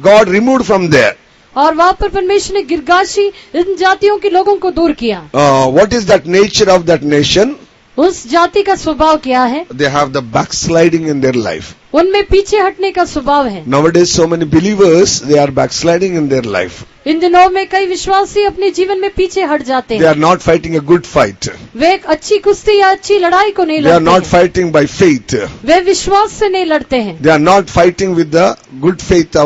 God removed from there. और वहाँ पर परमेश्वर ने गिरगाशी इन जातियों के लोगों को दूर किया। What is that nature of that nation? उस जाति का स्वभाव क्या है? They have the backsliding in their life. उनमें पीछे हटने का स्वभाव है। Nowadays so many believers, they are backsliding in their life. इन दिनों में कई विश्वासी अपने जीवन में पीछे हट जाते They हैं। are not fighting a good fight. वे एक अच्छी कुश्ती या अच्छी लड़ाई को नहीं They are लड़ते not हैं। fighting by faith. वे विश्वास से नहीं लड़ते हैं। They are not fighting with the good faith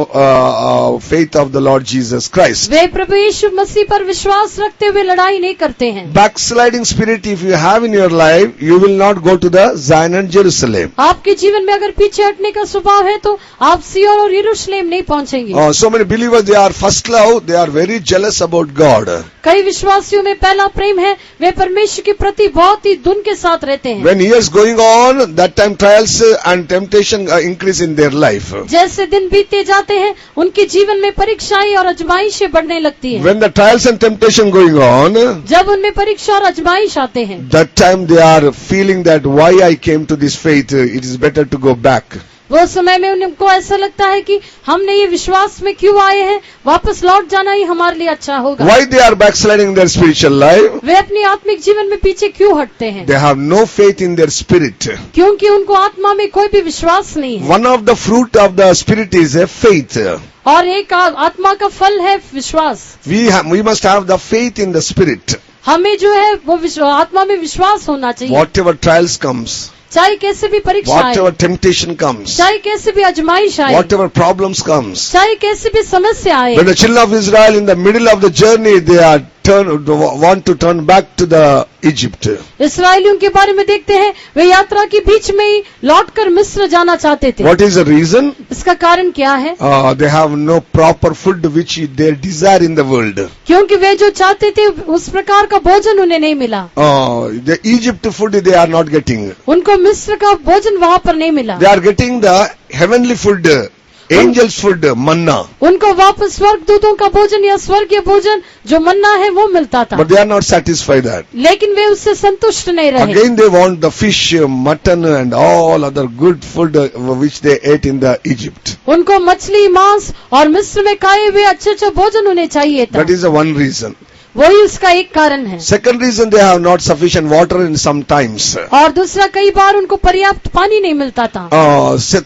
of the Lord Jesus Christ. वे प्रभु यीशु मसीह पर विश्वास रखते हुए लड़ाई नहीं करते हैं। Backsliding spirit, if you have in your life, you will not go to the Zion and Jerusalem. आपके जीवन में अगर पीछे हटने का स्वभाव है तो आप सिय्योन और यरूशलेम नहीं पहुंचेंगे। So many believers, they are first love, they are very jealous about God. कई विश्वासियों में पहला प्रेम है, वे परमेश्वर के प्रति बहुत ही धुन के साथ रहते हैं। When years going on, that time trials and temptation increase in their life. जैसे दिन बीतते जाते हैं, उनके जीवन में परीक्षाएं और आजमाइशें बढ़ने लगती हैं। When the trials and temptation going on, जब उनमें परीक्षा और आजमाइश आते हैं, that time they are feeling that why I came to this faith, it is better to go back. वो समय में उनको ऐसा लगता है कि हमने ये विश्वास में क्यों आए हैं, वापस लौट जाना ही हमारे लिए अच्छा होगा। Why they are backsliding in their spiritual life? वे अपनी आत्मिक जीवन में पीछे क्यों हटते हैं? They have no faith in their spirit. क्योंकि उनको आत्मा में कोई भी विश्वास नहीं है। One of the fruit of the spirit is a faith. और एक आत्मा का फल है विश्वास। We must have the faith in the spirit. हमें जो है वो आत्मा में विश्वास होना चाहिए। Whatever trials comes, चाहे कैसे भी परीक्षा आए, whatever temptation comes, चाहे कैसे भी आजमाइश आए, whatever problems comes. चाहे कैसे भी समस्या आए, When the children of Israel in the middle of the journey, they are want to turn back to the Egypt. इसराइलियों के बारे में देखते हैं, वे यात्रा के बीच में ही लौटकर मिस्र जाना चाहते थे। What is the reason? इसका कारण क्या है? They have no proper food which they desire in the world. क्योंकि वे जो चाहते थे उस प्रकार का भोजन उन्हें नहीं मिला। The Egypt food they are not getting. उनको मिस्र का भोजन वहाँ पर नहीं मिला। They are getting the heavenly food, angels food, manna. उनको वापस स्वर्ग दूतों का भोजन या स्वर्गीय भोजन जो मन्ना है वो मिलता था। But they are not satisfied that. लेकिन वे उससे संतुष्ट नहीं रहे। Again they want the fish, mutton and all other good food which they ate in the Egypt. उनको मछली, मांस और मिस्र में खाए हुए अच्छे भोजन उन्हें चाहिए था। That is the one reason. वही उसका एक कारण है। Second reason, they have not sufficient water in some times. और दूसरा, कई बार उनको पर्याप्त पानी नहीं मिलता था।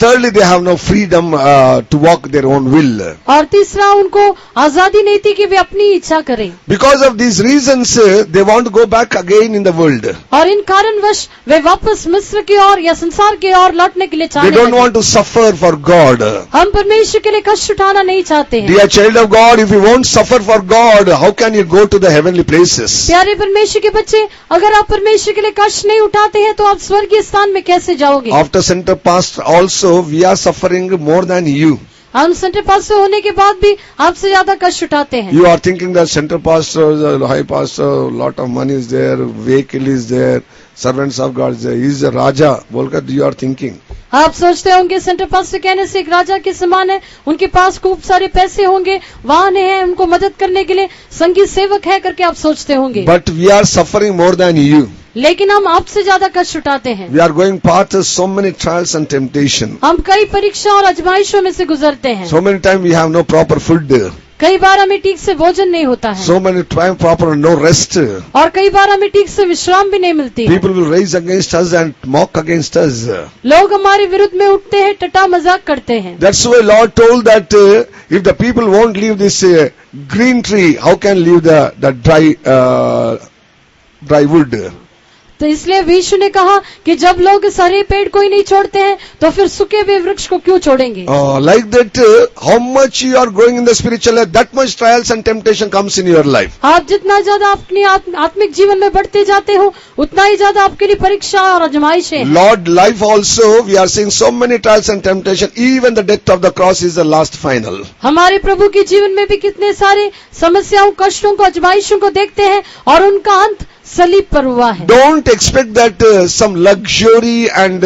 Thirdly, they have no freedom to walk their own will. और तीसरा, उनको आजादी नहीं थी कि वे अपनी इच्छा करें। Because of these reasons, they want to go back again in the world. और इन कारणवश वे वापस मिस्र की ओर या संसार की ओर लौटने के लिए चाहते They don't want to suffer for God. हम परमेश्वर के लिए कष्ट उठाना नहीं चाहते हैं। Dear child of God, if you won't suffer for God, how can you go to the heavenly places? प्यारे परमेश्वर के बच्चे, अगर आप परमेश्वर के लिए कष्ट नहीं उठाते हैं तो आप स्वर्गीय स्थान में कैसे जाओगे? After center past also, we are suffering more than you. हम सेंटर पास्टर होने के बाद भी आपसे ज्यादा कष्ट उठाते हैं। You are thinking that center pastor, the high pastor, lot of money is there, vehicle is there, servants of God is there, he is a Raja. बोलकर you are thinking. आप सोचते होंगे सेंटर पास्टर कहने से एक राजा के समान है, उनके पास खूब सारे पैसे होंगे, वाहन है, उनको मदद करने के लिए संगीत सेवक है करके आप सोचते होंगे। But we are suffering more than you. लेकिन हम आपसे ज्यादा कष्ट उठाते हैं। We are going past so many trials and temptation. हम कई परीक्षा और आजमाइशों में से गुजरते हैं। So many times we have no proper food. कई बार हमें ठीक से भोजन नहीं होता है। So many times proper no rest. और कई बार हमें ठीक से विश्राम भी नहीं मिलती है। People will raise against us and mock against us. लोग हमारे विरुद्ध में उठते हैं, टटा मजाक करते हैं। That's why Lord told that if the people won't leave this green tree, how can leave the dry wood? तो इसलिए यीशु ने कहा कि जब लोग इस हरे पेड़ को ही नहीं छोड़ते हैं तो फिर सूखे हुए वृक्ष को क्यों छोड़ेंगे? Like that, how much you are growing in the spiritual life, that much trials and temptation comes in your life. आप जितना ज्यादा अपनी आत्मिक जीवन में बढ़ते जाते हो उतना ही ज्यादा आपके लिए परीक्षा और आजमाइशें हैं। Lord, life also, we are seeing so many trials and temptation. Even the death of the cross is the last final. हमारे प्रभु के जीवन में भी कितने सारे समस्याओं, कष्टों को, आजमाइशों को देखते हैं और उनका अंत सलीब पर हुआ है। Don't expect that some luxury and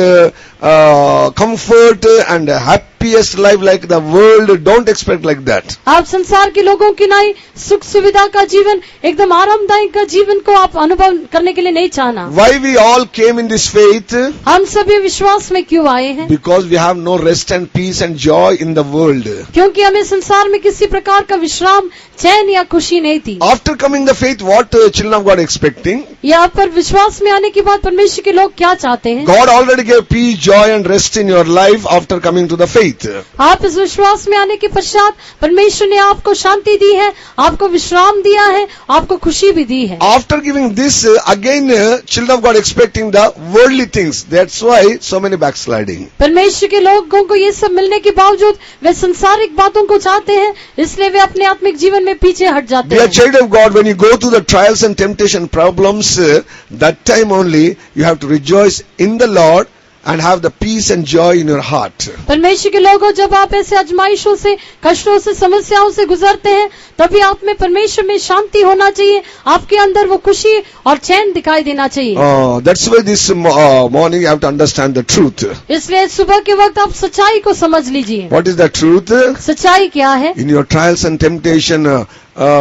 comfort and happiest life like the world. Don't expect like that. आप संसार के लोगों की नहीं सुख सुविधा का जीवन, एकदम आरामदायक का जीवन को आप अनुभव करने के लिए नहीं चाहना। Why we all came in this faith? हम सभी विश्वास में क्यों आए हैं? Because we have no rest and peace and joy in the world. क्योंकि हमें संसार में किसी प्रकार का विश्राम, चैन या खुशी नहीं थी। After coming the faith, what children of God expecting? यहाँ पर विश्वास में आने के बाद परमेश्वर के लोग क्या चाहते हैं? God already gave peace, joy and rest in your life after coming to the faith. आप इस विश्वास में आने के पश्चात परमेश्वर ने आपको शांति दी है, आपको विश्राम दिया है, आपको खुशी भी दी है। After giving this, again children of God expecting the worldly things. That's why so many backsliding. परमेश्वर के लोगों को ये सब मिलने के बावजूद वे संसारिक बातों को चाहते हैं, इसलिए वे अपने आत्मिक जीवन में पीछे हट जाते Dear हैं। child of God, when you go through the trials and temptation problems, that time only you have to rejoice in the Lord and have the peace and joy in your heart. परमेश्वर के लोगों, जब आप ऐसे आजमाइशों से, कष्टों से, समस्याओं से गुजरते हैं, तभी आप में परमेश्वर में शांति होना चाहिए, आपके अंदर वो खुशी और चैन दिखाई देना चाहिए। That's why this morning you have to understand the truth. इसलिए सुबह के वक्त आप सच्चाई को समझ लीजिए। What is the truth? सच्चाई क्या है? In your trials and temptation,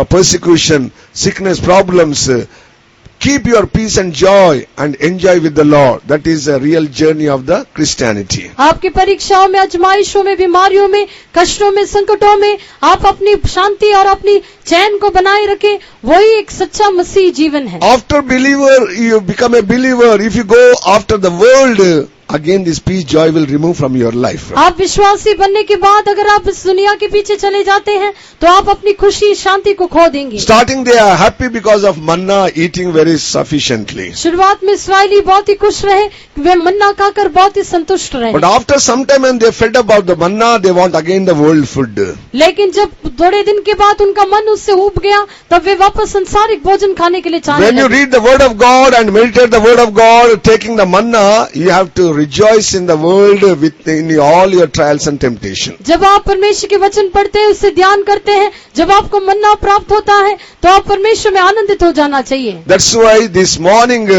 persecution, sickness, problems, keep your peace and joy and enjoy with the Lord. That is a real journey of the Christianity. आपकी परीक्षाओं में, आजमाइशों में, बीमारियों में, कष्टों में, संकटों में आप अपनी शांति और अपनी चैन को बनाए रखें, वही एक सच्चा मसीह जीवन है। After believer, you become a believer. If you go after the world, again this peace, joy will remove from your life. आप विश्वासी बनने के बाद अगर आप इस दुनिया के पीछे चले जाते हैं तो आप अपनी खुशी, शांति को खो देंगे। Starting they are happy because of manna, eating very sufficiently. शुरुआत में इस्राएली बहुत ही खुश रहे, वे मन्ना खाकर बहुत ही संतुष्ट रहे। But after some time when they fed about the manna, they want again the world food. लेकिन जब थोड़े दिन के बाद उनका मन उससे ऊब गया, तब वे वापस संसारिक भोजन खाने के लिए चाहने When you लगे। read the word of God and meditate the word of God, taking the manna, you have to rejoice in the world in all your trials and temptation. जब आप परमेश्वर के वचन पढ़ते हैं, उससे ध्यान करते हैं, जब आपको मन्ना प्राप्त होता है तो आप परमेश्वर में आनंदित हो जाना चाहिए। That's why this morning,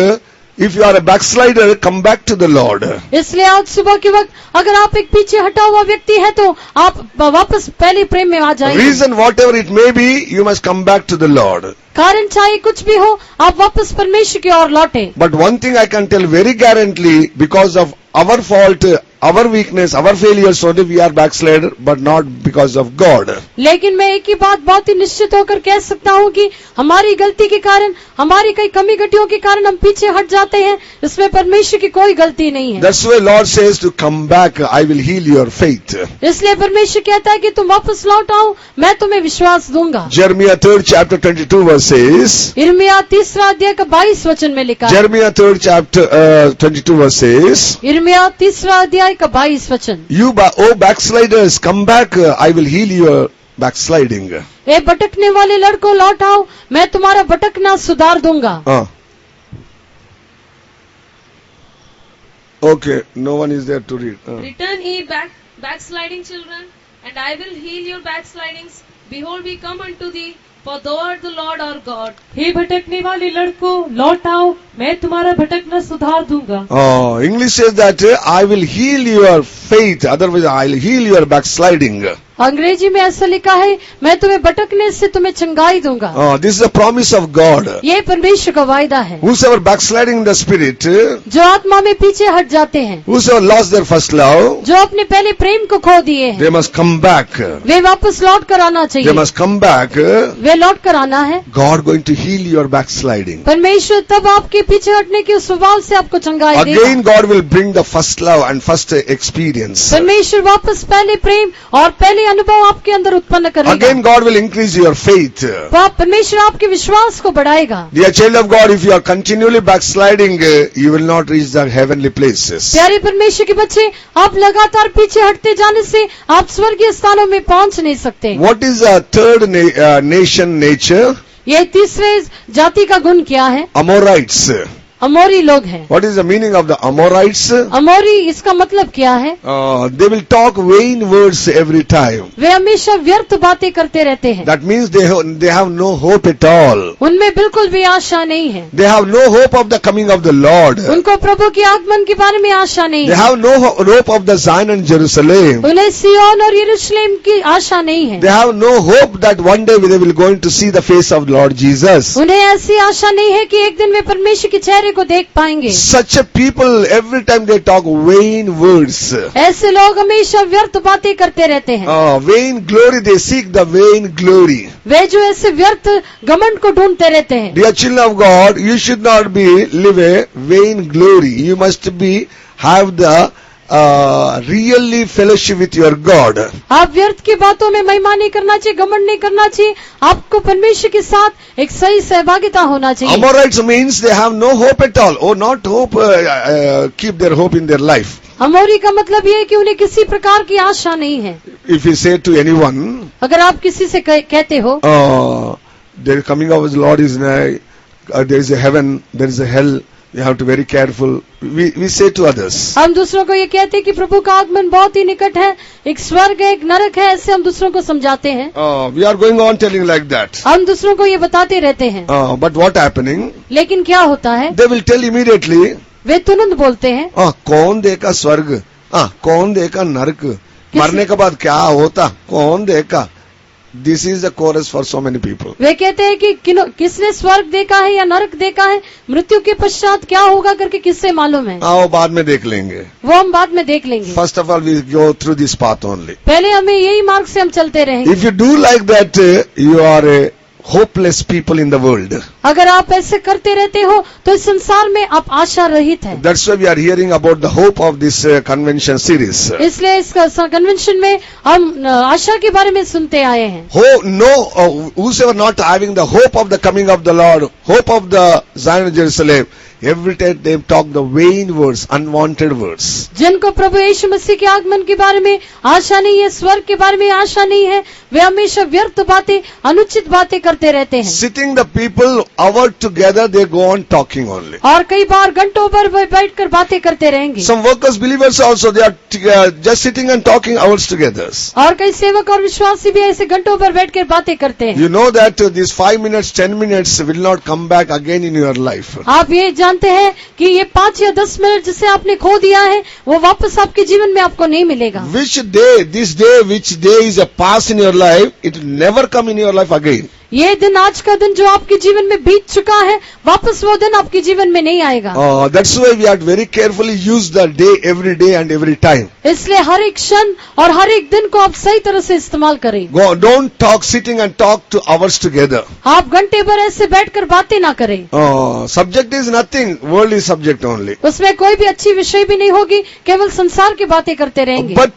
if you are a backslider, come back to the Lord. इसलिए आज सुबह के वक्त अगर आप एक पीछे हटा हुआ व्यक्ति है तो आप वापस पहले प्रेम में आ जाइए। Reason whatever it may be, you must come back to the Lord. कारण चाहे कुछ भी हो, आप वापस परमेश्वर की ओर लौटे। But one thing I can tell very guarantedly, because of our fault, our weakness, our failures, so that we are backslider, but not because of God. लेकिन मैं एक ही बात बहुत ही निश्चित होकर कह सकता हूँ कि हमारी गलती के कारण, हमारी कई कमी घटियों के कारण हम पीछे हट जाते हैं, इसमें परमेश्वर की कोई गलती नहीं है। That's why Lord says to come back, I will heal your faith. इसलिए परमेश्वर कहता है कि तुम वापस लौट आओ, मैं तुम्हें विश्वास दूंगा। Jeremiah 3rd chapter 22 verse says, यिर्मयाह 3 अध्याय का 22 वचन में लिखा है। Jeremiah 3rd chapter 22 verse says, यिर्मयाह 3 अध्याय का 22 वचन, You, O backsliders, come back, I will heal your backsliding. ए भटकने वाले लड़कों लौट आओ, मैं तुम्हारा भटकना सुधार दूंगा। Okay, no one is there to read. Return ye backsliding children, and I will heal your backslidings. Behold, we come unto thee, for thou art the Lord our God. हे भटकने वाले लड़कों लौट आओ, मैं तुम्हारा भटकना सुधार दूंगा। English says that I will heal your faith, otherwise I will heal your backsliding. अंग्रेजी में ऐसा लिखा है, मैं तुम्हें भटकने से तुम्हें चंगाई दूंगा। This is a promise of God. ये परमेश्वर का वायदा है। Whosoever backsliding in the spirit, जो आत्मा में पीछे हट जाते हैं, whosoever lost their first love, जो अपने पहले प्रेम को खो दिए हैं, they must come back. वे वापस लौट कर आना They चाहिए। must come back. वे लौट कर आना है। God going to heal your backsliding. परमेश्वर तब आपके पीछे हटने के उस स्वभाव से आपको चंगाई देगा। Again God will bring the first love and first experience. परमेश्वर वापस पहले प्रेम और पहले अनुभव आपके अंदर उत्पन्न करेगा। Again God will increase your faith. परमेश्वर आपके विश्वास को बढ़ाएगा। Dear child of God, if you are continually backsliding, you will not reach the heavenly places. प्यारे परमेश्वर के बच्चे, आप लगातार पीछे हटते जाने से आप स्वर्गीय स्थानों में पहुंच नहीं सकते। What is the third nation nature? ये तीसरे जाति का गुण क्या है? Amorites. अमोरी लोग हैं। What is the meaning of the Amorites? अमोरी इसका मतलब क्या है? They will talk vain words every time. वे हमेशा व्यर्थ बातें करते रहते हैं। That means they have no hope at all. उनमें बिल्कुल भी आशा नहीं है। They have no hope of the coming of the Lord. उनको प्रभु के आगमन के बारे में आशा नहीं They है। have no hope of the Zion and Jerusalem. उन्हें सिय्योन और यरूशलेम की आशा नहीं है। They have no hope that one day they will going to see the face of Lord Jesus. उन्हें ऐसी आशा नहीं है कि एक दिन वे परमेश्वर के चेहरे को देख पाएंगे। Such a people, every time they talk vain words. ऐसे लोग हमेशा व्यर्थ बातें करते रहते हैं। Vain glory, they seek the vain glory. वे जो ऐसे व्यर्थ घमंड को ढूंढते रहते हैं। Dear children of God, you should not be live a vain glory. You must be have the really fellowship with your God. आप व्यर्थ की बातों में महिमा नहीं करना चाहिए, घमंड नहीं करना चाहिए। आपको परमेश्वर के साथ एक सही सहभागिता होना चाहिए। Amorites means they have no hope at all, or not hope, keep their hope in their life. अमोरी का मतलब ये है कि उन्हें किसी प्रकार की आशा नहीं है। If you say to anyone, अगर आप किसी से कहते हो the coming of the Lord is nigh, there is a heaven, there is a hell, you have to be very careful. We say to others. हम दूसरों को ये कहते हैं कि प्रभु का आगमन बहुत ही निकट है, एक स्वर्ग है, एक नरक है, ऐसे हम दूसरों को समझाते हैं। We are going on telling like that. हम दूसरों को ये बताते रहते हैं। But what happening? लेकिन क्या होता है? They will tell immediately. वे तुरंत बोलते हैं, कौन देखा स्वर्ग? कौन देखा नरक? मरने के बाद क्या होता? कौन देखा? This is the chorus for so many people. वे कहते हैं कि किसने स्वर्ग देखा है या नरक देखा है, मृत्यु के पश्चात क्या होगा करके किससे मालूम है? वो बाद में देख लेंगे। वो हम बाद में देख लेंगे। First of all, we go through this path only. पहले हमें यही मार्ग से हम चलते रहेंगे। If you do like that, you are a hopeless people in the world. अगर आप ऐसे करते रहते हो तो इस संसार में आप आशा रहित हैं। That's why we are hearing about the hope of this convention series. इसलिए इस कन्वेंशन में हम आशा के बारे में सुनते आए हैं। Whosoever not having the hope of the coming of the Lord, hope of the Zion and Jerusalem, every time they talk the vain words, unwanted words. जिनको प्रभु यीशु मसीह के आगमन के बारे में आशा नहीं है, स्वर्ग के बारे में आशा नहीं है, वे हमेशा व्यर्थ बातें, अनुचित बातें करते रहते हैं। Sitting the people hour together, they go on talking only. और कई बार घंटों भर बैठकर बातें करते रहेंगे। Some workers, believers also, they are just sitting and talking hours together. और कई सेवक और विश्वासी भी ऐसे घंटों भर बैठकर बातें करते हैं। You know that these 5 minutes, 10 minutes will not come back again in your life. आप ये जानते हैं कि ये 5 या 10 मिनट जिसे आपने खो दिया है, वो वापस आपके जीवन में आपको नहीं मिलेगा। Which day is a past in your life, it will never come in your life again. ये दिन, आज का दिन जो आपके जीवन में बीत चुका है, वापस वो दिन आपके जीवन में नहीं आएगा। That's why we have to very carefully use the day, every day and every time. इसलिए हर एक क्षण और हर एक दिन को आप सही तरह से इस्तेमाल करें। Don't talk sitting and talk to hours together. आप घंटे भर ऐसे बैठकर बातें ना करें। Subject is nothing, worldly subject only. उसमें कोई भी अच्छी विषय भी नहीं होगी, केवल संसार की बातें करते रहेंगे। But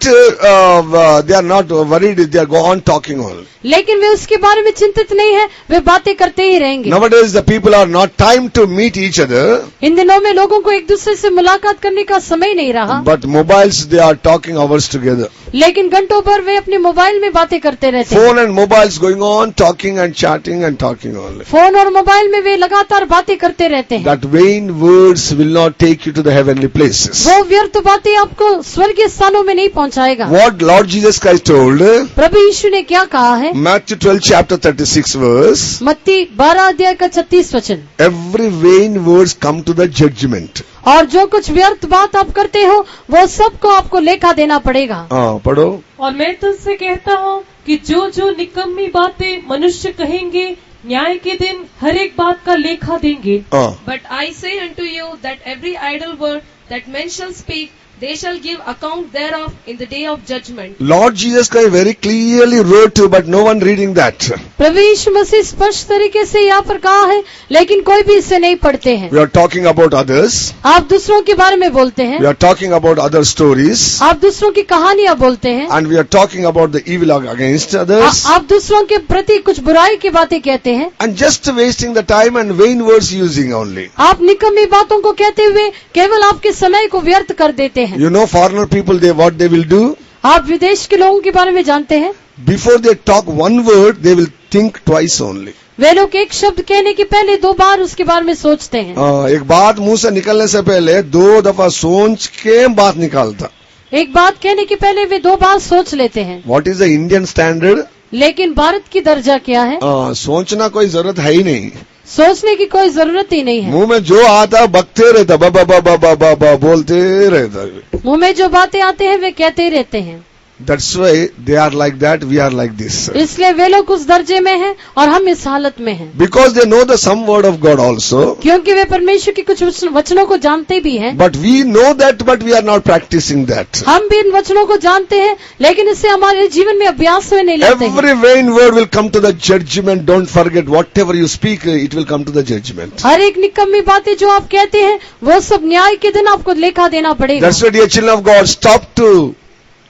they are not worried, they are go on talking only. लेकिन वे उसके बारे में चिंतित नहीं है, वे बातें करते ही रहेंगे। Nowadays the people are not time to meet each other. इन दिनों में लोगों को एक दूसरे से मुलाकात करने का समय नहीं रहा। But mobiles, they are talking hours together. लेकिन घंटों भर वे अपने मोबाइल में बातें करते रहते हैं। Phone and mobiles going on talking and chatting and talking only. Phone और मोबाइल में वे लगातार बातें करते रहते हैं। That vain words will not take you to the heavenly places. वो व्यर्थ बातें आपको स्वर्गीय स्थानों में नहीं पहुंचाएगा। What Lord Jesus Christ told, प्रभु यीशु ने क्या कहा है? Matthew 12 chapter 36 verse, मत्ती 12 अध्याय का 36 वचन, every vain words come to the judgment. और जो कुछ व्यर्थ बात आप करते हो वो सबको आपको लेखा देना पड़ेगा। पढ़ो। और मैं तुझसे कहता हूँ कि जो निकम्मी बातें मनुष्य कहेंगे, न्याय के दिन हर एक बात का लेखा देंगे। But I say unto you that every idle word that men shall speak, they shall give account thereof in the day of judgment. Lord Jesus Christ very clearly wrote, but no one reading that. प्रभु यीशु मसीह स्पष्ट तरीके से यहाँ पर कहा है, लेकिन कोई भी इसे नहीं पढ़ते हैं। We are talking about others. आप दूसरों के बारे में बोलते हैं, We are talking about other stories. आप दूसरों की कहानियां बोलते हैं, And we are talking about the evil against others. आप दूसरों के प्रति कुछ बुराई की बातें कहते हैं। And just wasting the time and vain words using only. आप निकम्मी बातों को कहते हुए केवल आपके समय को व्यर्थ कर देते हैं। You know foreigner people, what they will do? आप विदेश के लोगों के बारे में जानते हैं, Before they talk one word, they will think twice only. वे लोग एक शब्द कहने के पहले 2 बार उसके बारे में सोचते हैं। एक बात मुंह से निकलने से पहले 2 दफा सोच के बात निकालता। एक बात कहने के पहले वे 2 बार सोच लेते हैं। What is the Indian standard? लेकिन भारत की दर्जा क्या है? सोचना कोई जरूरत है ही नहीं, सोचने की कोई जरूरत ही नहीं है। मुंह में जो आता बकते रहता, बाबा बाबा बाबा बाबा बोलते रहता। मुंह में जो बातें आते हैं वे कहते ही रहते हैं। That's why they are like that, we are like this. इसलिए वे लोग उस दर्जे में हैं और हम इस हालत में हैं। Because they know the some word of God also. क्योंकि वे परमेश्वर की कुछ वचनों को जानते भी हैं। But we know that, but we are not practicing that. हम भी इन वचनों को जानते हैं, लेकिन इसे हमारे जीवन में अभ्यास में नहीं लेते हैं। Every vain word will come to the judgment. Don't forget, whatever you speak, it will come to the judgment. हर एक निकम्मी बातें जो आप कहते हैं, वो सब न्याय के दिन आपको लेखा देना पड़ेगा। That's why, dear children of God, stop to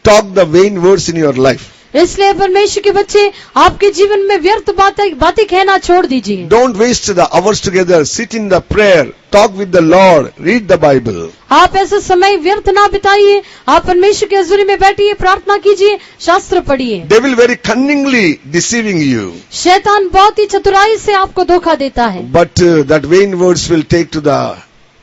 talk the vain words in your life. इसलिए परमेश्वर के बच्चे आपके जीवन में व्यर्थ बातें कहना छोड़ दीजिए। Don't waste the hours together. Sit in the prayer. Talk with the Lord. Read the Bible. आप ऐसा समय व्यर्थ ना बिताइए, आप परमेश्वर की हजूरी में बैठिए, प्रार्थना कीजिए, शास्त्र पढ़िए। They will very cunningly deceiving you. शैतान बहुत ही चतुराई से आपको धोखा देता है। But that vain words will take to the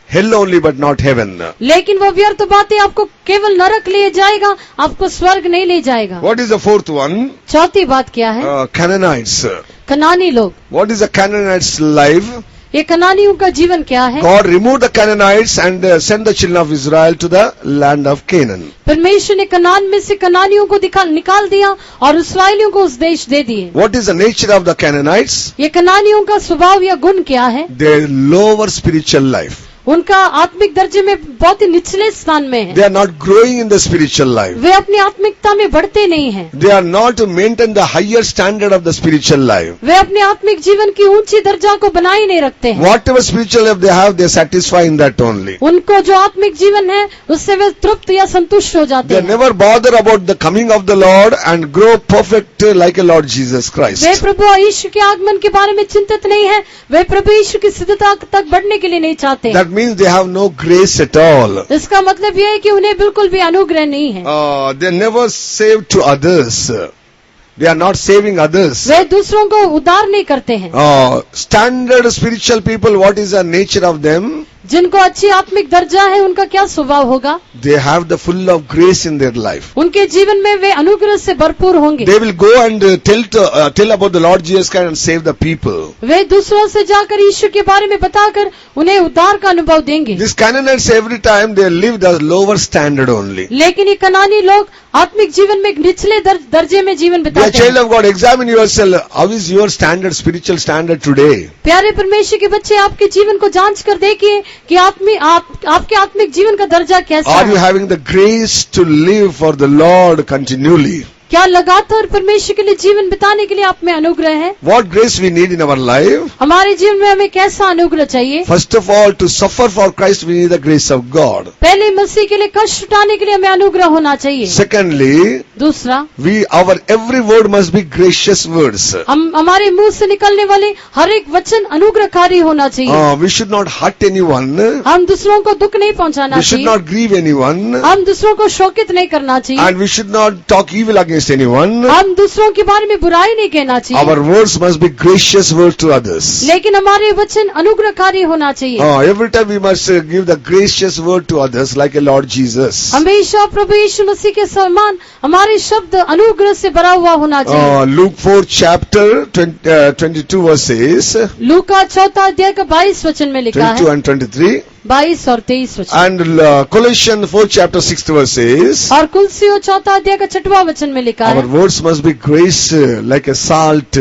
hell only, but not heaven. लेकिन वो व्यर्थ बातें आपको केवल नरक ले जाएगा, आपको स्वर्ग नहीं ले जाएगा। What is the 4th one? चौथी बात क्या है? Canaanites. कनानी लोग। What is the Canaanites' life? ये कनानियों का जीवन क्या है? God removed the Canaanites and sent the children of Israel to the land of Canaan. परमेश्वर ने कनान में से कनानियों को निकाल दिया और इस्राएलियों को उस देश दे दिए। What is the nature of the Canaanites? ये कनानियों का स्वभाव या गुण क्या है? Their lower spiritual life. उनका आत्मिक दर्जे में बहुत ही निचले स्थान में है। They are not growing in the spiritual life. वे अपनी आत्मिकता में बढ़ते नहीं हैं। They are not to maintain the higher standard of the spiritual life. वे अपने आत्मिक जीवन की ऊंची दर्जा को बनाए ही नहीं रखते हैं। Whatever spiritual life they have, they satisfy in that only. उनको जो आत्मिक जीवन है उससे वे तृप्त या संतुष्ट हो जाते They हैं। never bother about the coming of the Lord and grow perfect like a Lord Jesus Christ. वे प्रभु यीशु के आगमन के बारे में चिंतित नहीं है, वे प्रभु यीशु की सिद्धता तक बढ़ने के लिए नहीं चाहते। That means they have no grace at all. इसका मतलब यह है कि उन्हें बिल्कुल भी अनुग्रह नहीं है। They never save to others. They are not saving others. वे दूसरों को उद्धार नहीं करते हैं। Standard spiritual people, what is the nature of them? जिनको अच्छी आत्मिक दर्जा है उनका क्या स्वभाव होगा? They have the full of grace in their life. उनके जीवन में वे अनुग्रह से भरपूर होंगे। They will go and tell about the Lord Jesus Christ and save the people. वे दूसरों से जाकर यीशु के बारे में बताकर उन्हें उद्धार का अनुभव देंगे। These Canaanites every time they live the lower standard only. लेकिन ये कनानी लोग आत्मिक जीवन में निचले दर्जे में जीवन Dear बिताते child हैं। of God, examine yourself. How is your standard, spiritual standard today? प्यारे परमेश्वर के बच्चे आपके जीवन को जांच कर देखिए कि आपके आत्मिक जीवन का दर्जा कैसा Are you है। having the grace to live for the Lord continually? क्या लगातार परमेश्वर के लिए जीवन बिताने के लिए आप में अनुग्रह है? What grace we need in our life? हमारे जीवन में हमें कैसा अनुग्रह चाहिए? First of all, to suffer for Christ, we need the grace of God. पहले मसीह के लिए कष्ट उठाने के लिए हमें अनुग्रह होना चाहिए। Secondly, दूसरा, our every word must be gracious words. हमारे मुंह से निकलने वाले हर एक वचन अनुग्रहकारी होना चाहिए। We should not hurt anyone. हम दूसरों को दुख नहीं पहुंचाना We should चाहिए। not grieve anyone. हम दूसरों को शोकित नहीं करना चाहिए। And we should not talk evil against anyone. हम दूसरों के बारे में बुराई नहीं कहना चाहिए। Our words must be gracious words to others. लेकिन हमारे वचन अनुग्रहकारी होना चाहिए। Every time we must give the gracious word to others like a Lord Jesus. हमेशा प्रभु यीशु मसीह के समान हमारे शब्द अनुग्रह से भरा हुआ होना चाहिए। Luke 4 chapter 22 verses. लूका 4 अध्याय का 22 वचन में लिखा 22 है। and 23. 22 और 23 वचन। And Colossians 4 chapter 6 verses. और कुलसियों 4 अध्याय का 6वां वचन में लिखा Our है। words must be grace like a salt.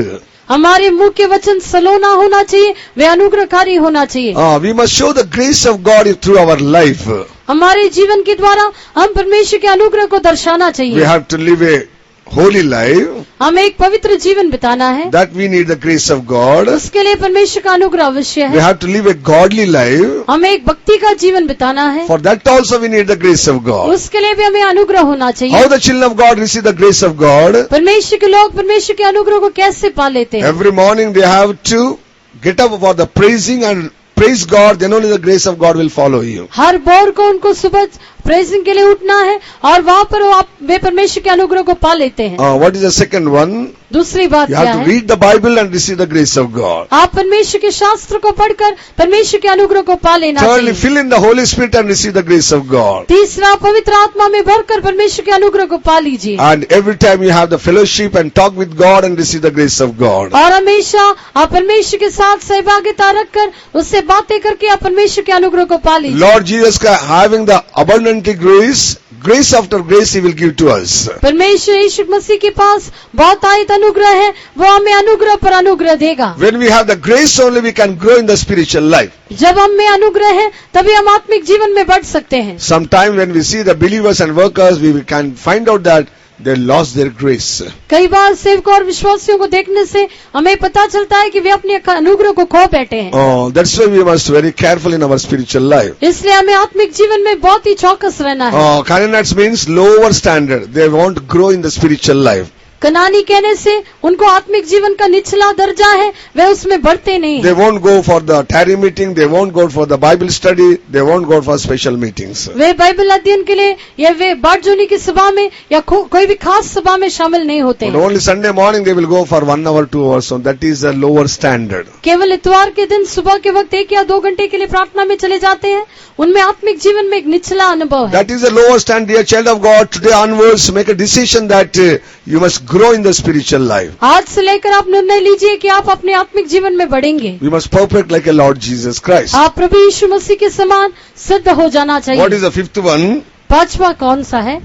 हमारे मुंह के वचन सलोना होना चाहिए, वे अनुग्रहकारी होना चाहिए। We must show the grace of God through our life. हमारे जीवन के द्वारा हम परमेश्वर के अनुग्रह को दर्शाना We चाहिए। have to live a holy life. हमें एक पवित्र जीवन बिताना है, That we need the grace of God. उसके लिए परमेश्वर का अनुग्रह अवश्य We है। have to live a godly life. हमें एक भक्ति का जीवन बिताना है, For that also we need the grace of God. उसके लिए भी हमें अनुग्रह होना How चाहिए। the children of God receive the grace of God? परमेश्वर के लोग परमेश्वर के अनुग्रह को कैसे पा लेते हैं? Every morning they have to get up for the praising and praise God, then only the grace of God will follow you. हर भोर को उनको सुबह प्रेजिंग के लिए उठना है और वहाँ पर वे परमेश्वर के अनुग्रह को पा लेते हैं। What is the second one? दूसरी बात You क्या have to है? read the Bible and receive the grace of God. आप परमेश्वर के शास्त्र को पढ़कर परमेश्वर के अनुग्रह को पा लेना Thirdly, चाहिए। fill in the Holy Spirit and receive the grace of God. तीसरा, पवित्र आत्मा में भरकर परमेश्वर के अनुग्रह को पा लीजिए। And every time you have the fellowship and talk with God and receive the grace of God. और हमेशा आप परमेश्वर के साथ सहभागिता रखकर उससे बातें करके आप परमेश्वर के अनुग्रह को पा लीजिए। Lord Jesus having the abundant grace after grace He will give to us. परमेश्वर यीशु मसीह के पास बहुत आयत अनुग्रह है, वो हमें अनुग्रह पर अनुग्रह देगा। When we have the grace only we can grow in the spiritual life. जब हम में अनुग्रह है तभी हम आत्मिक जीवन में बढ़ सकते हैं। Sometimes when we see the believers and workers, we can find out that they lost their grace. कई बार सेवकों और विश्वासियों को देखने से हमें पता चलता है कि वे अपने अनुग्रह को खो बैठे हैं। That's why we must be very careful in our spiritual life. इसलिए हमें आत्मिक जीवन में बहुत ही चौकस रहना है। Canaanites means lower standard. They won't grow in the spiritual life. कनानी कहने से उनको आत्मिक जीवन का निचला दर्जा है, वे उसमें बढ़ते नहीं They हैं। won't go for the tarry meeting. They won't go for the Bible study. They won't go for special meetings. Way Bible अध्ययन के लिए या वे बारजोनी की सभा में या कोई भी खास सभा में शामिल नहीं होते But हैं। only Sunday morning they will go for 1 hour, 2 hours. So that is a lower standard. केवल इतवार के दिन सुबह के वक्त 1 या 2 घंटे के लिए प्रार्थना में चले जाते हैं, उनमें आत्मिक जीवन में एक निचला अनुभव है। That is a lower standard. Dear child of God, today onwards make a decision that you must grow in the spiritual life. आज से लेकर आप निर्णय लीजिए कि आप अपने आत्मिक जीवन में बढ़ेंगे। We must perfect like a Lord Jesus Christ. आप प्रभु यीशु मसीह के समान सिद्ध हो जाना What चाहिए। is the fifth one? पांचवा कौन सा है?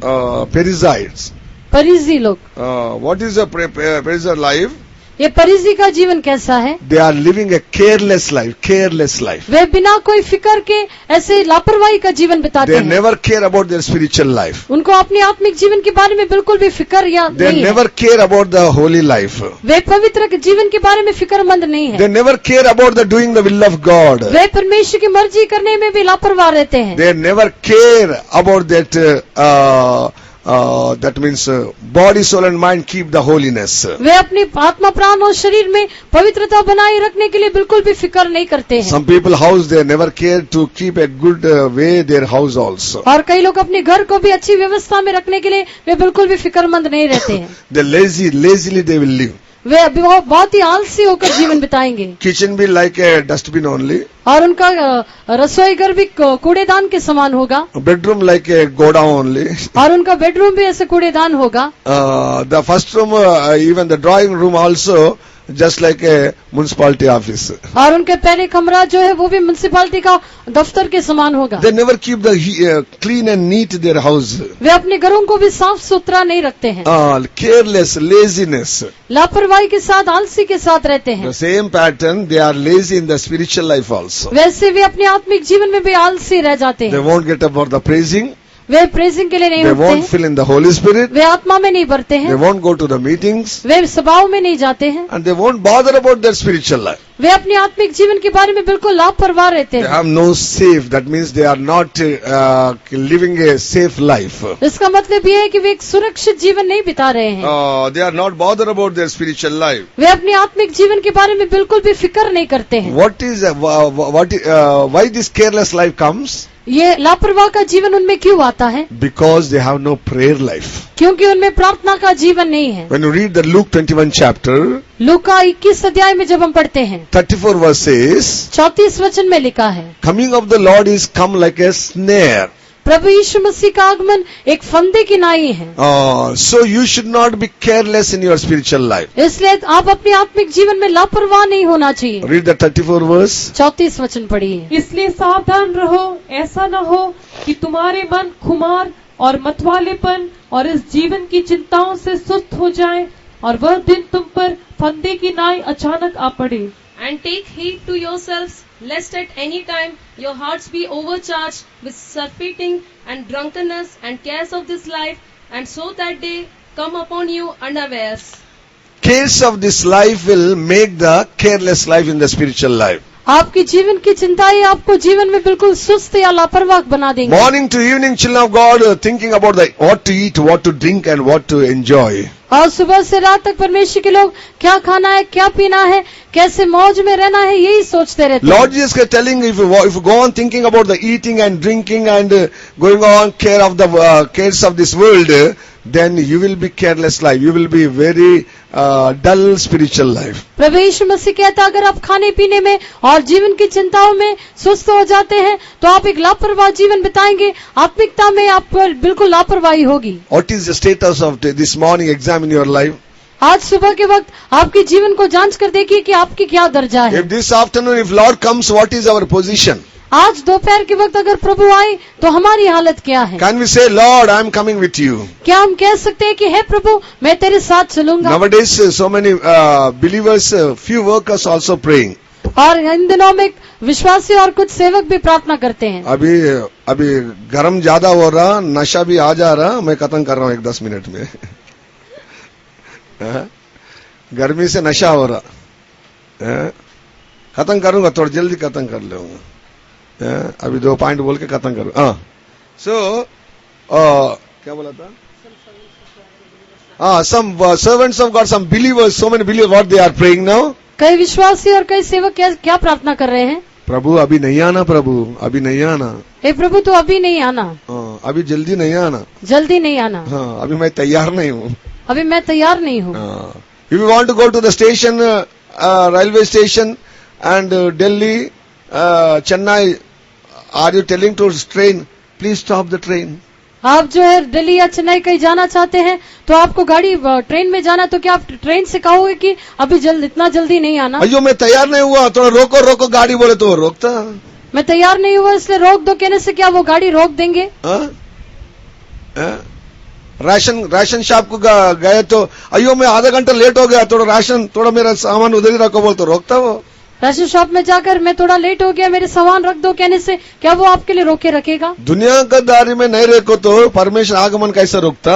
Perizzites. परिजी लोग। What is the Perizzite life? ये परिजी का जीवन कैसा है? They are living a careless life. Careless life. वे बिना कोई फिक्र के ऐसे लापरवाही का जीवन बिताते They हैं। never care about their spiritual life. उनको अपने आत्मिक जीवन के बारे में बिल्कुल भी फिक्र या They नहीं है। never care about the holy life. वे पवित्र जीवन के बारे में फिक्रमंद नहीं है। They never care about the doing the will of God. वे परमेश्वर की मर्जी करने में भी लापरवाह रहते हैं। They never care about that means body, soul and mind keep the holiness. वे अपनी आत्मा प्राण और शरीर में पवित्रता बनाए रखने के लिए बिल्कुल भी फिक्र नहीं करते हैं। Some people house they never care to keep a good way their house also. और कई लोग अपने घर को भी अच्छी व्यवस्था में रखने के लिए वे बिल्कुल भी फिक्रमंद नहीं रहते हैं। They lazily they will live. वे अभी बहुत ही आलसी होकर जीवन बिताएंगे। Kitchen be like a dustbin only. और उनका रसोई घर भी कूड़ेदान के समान होगा। Bedroom like a godown only. और उनका बेडरूम भी ऐसे कूड़ेदान होगा। The first room, even the drawing room also just like a municipality office. और उनके पहले कमरा जो है वो भी म्युनिसिपालिटी का दफ्तर के समान होगा। They never keep the clean and neat their house. वे अपने घरों को भी साफ सुथरा नहीं रखते हैं। Careless, laziness. लापरवाही के साथ, आलसी के साथ रहते हैं। The same pattern, they are lazy in the spiritual life also. वैसे वे अपने आत्मिक जीवन में भी आलसी रह जाते They हैं। won't get up for the praising. Way praising के लिए नहीं They उठते won't हैं। fill in the Holy Spirit. वे आत्मा में नहीं बढ़ते They हैं। won't go to the meetings. वे सभाओं में नहीं जाते हैं। And they won't bother about their spiritual life. वे अपने आत्मिक जीवन के बारे में बिल्कुल लापरवाह रहते They हैं। have no safe. That means they are not living a safe life. इसका मतलब ये है कि वे एक सुरक्षित जीवन नहीं बिता रहे हैं। They are not bothered about their spiritual life. वे अपने आत्मिक जीवन के बारे में बिल्कुल भी फिक्र नहीं करते हैं। Why this careless life comes? ये लापरवाह का जीवन उनमें क्यों आता है? Because they have no prayer life. क्योंकि उनमें प्रार्थना का जीवन नहीं है। When you read the Luke 21 chapter, लूका 21 अध्याय में जब हम पढ़ते हैं 34 verses, 34 वचन में लिखा है, coming of the Lord is come like a snare. प्रभु यीशु मसीह का आगमन एक फंदे की नाई है। So you should not be careless in your spiritual life. इसलिए आप अपने आत्मिक जीवन में लापरवाह नहीं होना चाहिए। Read the 34 verse. 34 वचन पढ़िए। इसलिए सावधान रहो, ऐसा न हो कि तुम्हारे मन खुमार और मतवालेपन और इस जीवन की चिंताओं से सुस्त हो जाएं और वह दिन तुम पर फंदे की नाई अचानक आ पड़े। And take heed to yourselves, lest at any time your hearts be overcharged with surfeiting and drunkenness and cares of this life, and so that day come upon you unawares. Cares of this life will make the careless life in the spiritual life. आपकी जीवन की चिंताएं आपको जीवन में बिल्कुल सुस्त या लापरवाह बना देंगे। Morning to evening, children of God, thinking about what to eat, what to drink, and what to enjoy. और सुबह से रात तक परमेश्वर के लोग क्या खाना है, क्या पीना है, कैसे मौज में रहना है, यही सोचते रहते हैं। Lord Jesus is telling, if you go on thinking about the eating and drinking and going on care of the cares of this world, then you will be careless life. You will be very dull spiritual life. प्रभु यीशु मसीह कहता अगर आप खाने पीने में और जीवन की चिंताओं में सुस्त हो जाते हैं तो आप एक लापरवाह जीवन बिताएंगे, आत्मिकता में आप पर बिल्कुल लापरवाही होगी। What is the status of this morning exam in your life? आज सुबह के वक्त आपके जीवन को जांच कर देखिए कि आपकी क्या दर्जा है। If this afternoon, if Lord comes, what is our position? आज दोपहर के वक्त अगर प्रभु आए तो हमारी हालत क्या है? Can we say, Lord, I am coming with you? क्या हम कह सकते हैं कि हे प्रभु मैं तेरे साथ चलूंगा? Nowadays, so many believers, few workers also praying. और इन दिनों में विश्वासी और कुछ सेवक भी प्रार्थना करते हैं। अभी गरम ज्यादा हो रहा, नशा भी आ जा रहा, मैं खत्म कर रहा हूँ 10 मिनट में। गर्मी से नशा हो रहा, खत्म करूंगा, थोड़ा जल्दी खत्म कर लूंगा। अभी 2 पॉइंट बोल के खत्म करूँ। क्या बोला था? some servants of God, some believers, so many believers, what they are praying now? कई विश्वासी और कई सेवक क्या प्रार्थना कर रहे हैं? प्रभु अभी नहीं आना, प्रभु अभी नहीं आना, हे प्रभु तो अभी नहीं आना, अभी जल्दी नहीं आना, जल्दी नहीं आना, हाँ अभी मैं तैयार नहीं हूँ, अभी मैं तैयार नहीं हूँ। If you want to go to the station, railway station and Delhi, Chennai, are you telling to train, please stop the train? आप जो है दिल्ली या चेन्नई कहीं जाना चाहते हैं तो आपको गाड़ी ट्रेन में जाना, तो क्या आप ट्रेन से कहोगे कि अभी इतना जल्दी नहीं आना? अयो मैं तैयार नहीं हुआ, थोड़ा रोको रोको, गाड़ी बोले तो रोकता। मैं तैयार नहीं हुआ इसलिए रोक दो कहने से क्या वो गाड़ी रोक देंगे? राशन शॉप को गए तो अयो मैं आधा घंटा लेट हो गया, थोड़ा मेरा सामान उधर ही रखो बोल तो रोकता वो? राशन शॉप में जाकर मैं थोड़ा लेट हो गया, मेरे सामान रख दो कहने से क्या वो आपके लिए रोके रखेगा? दुनिया का दारी में नहीं रखो तो परमेश्वर आगमन कैसे रोकता?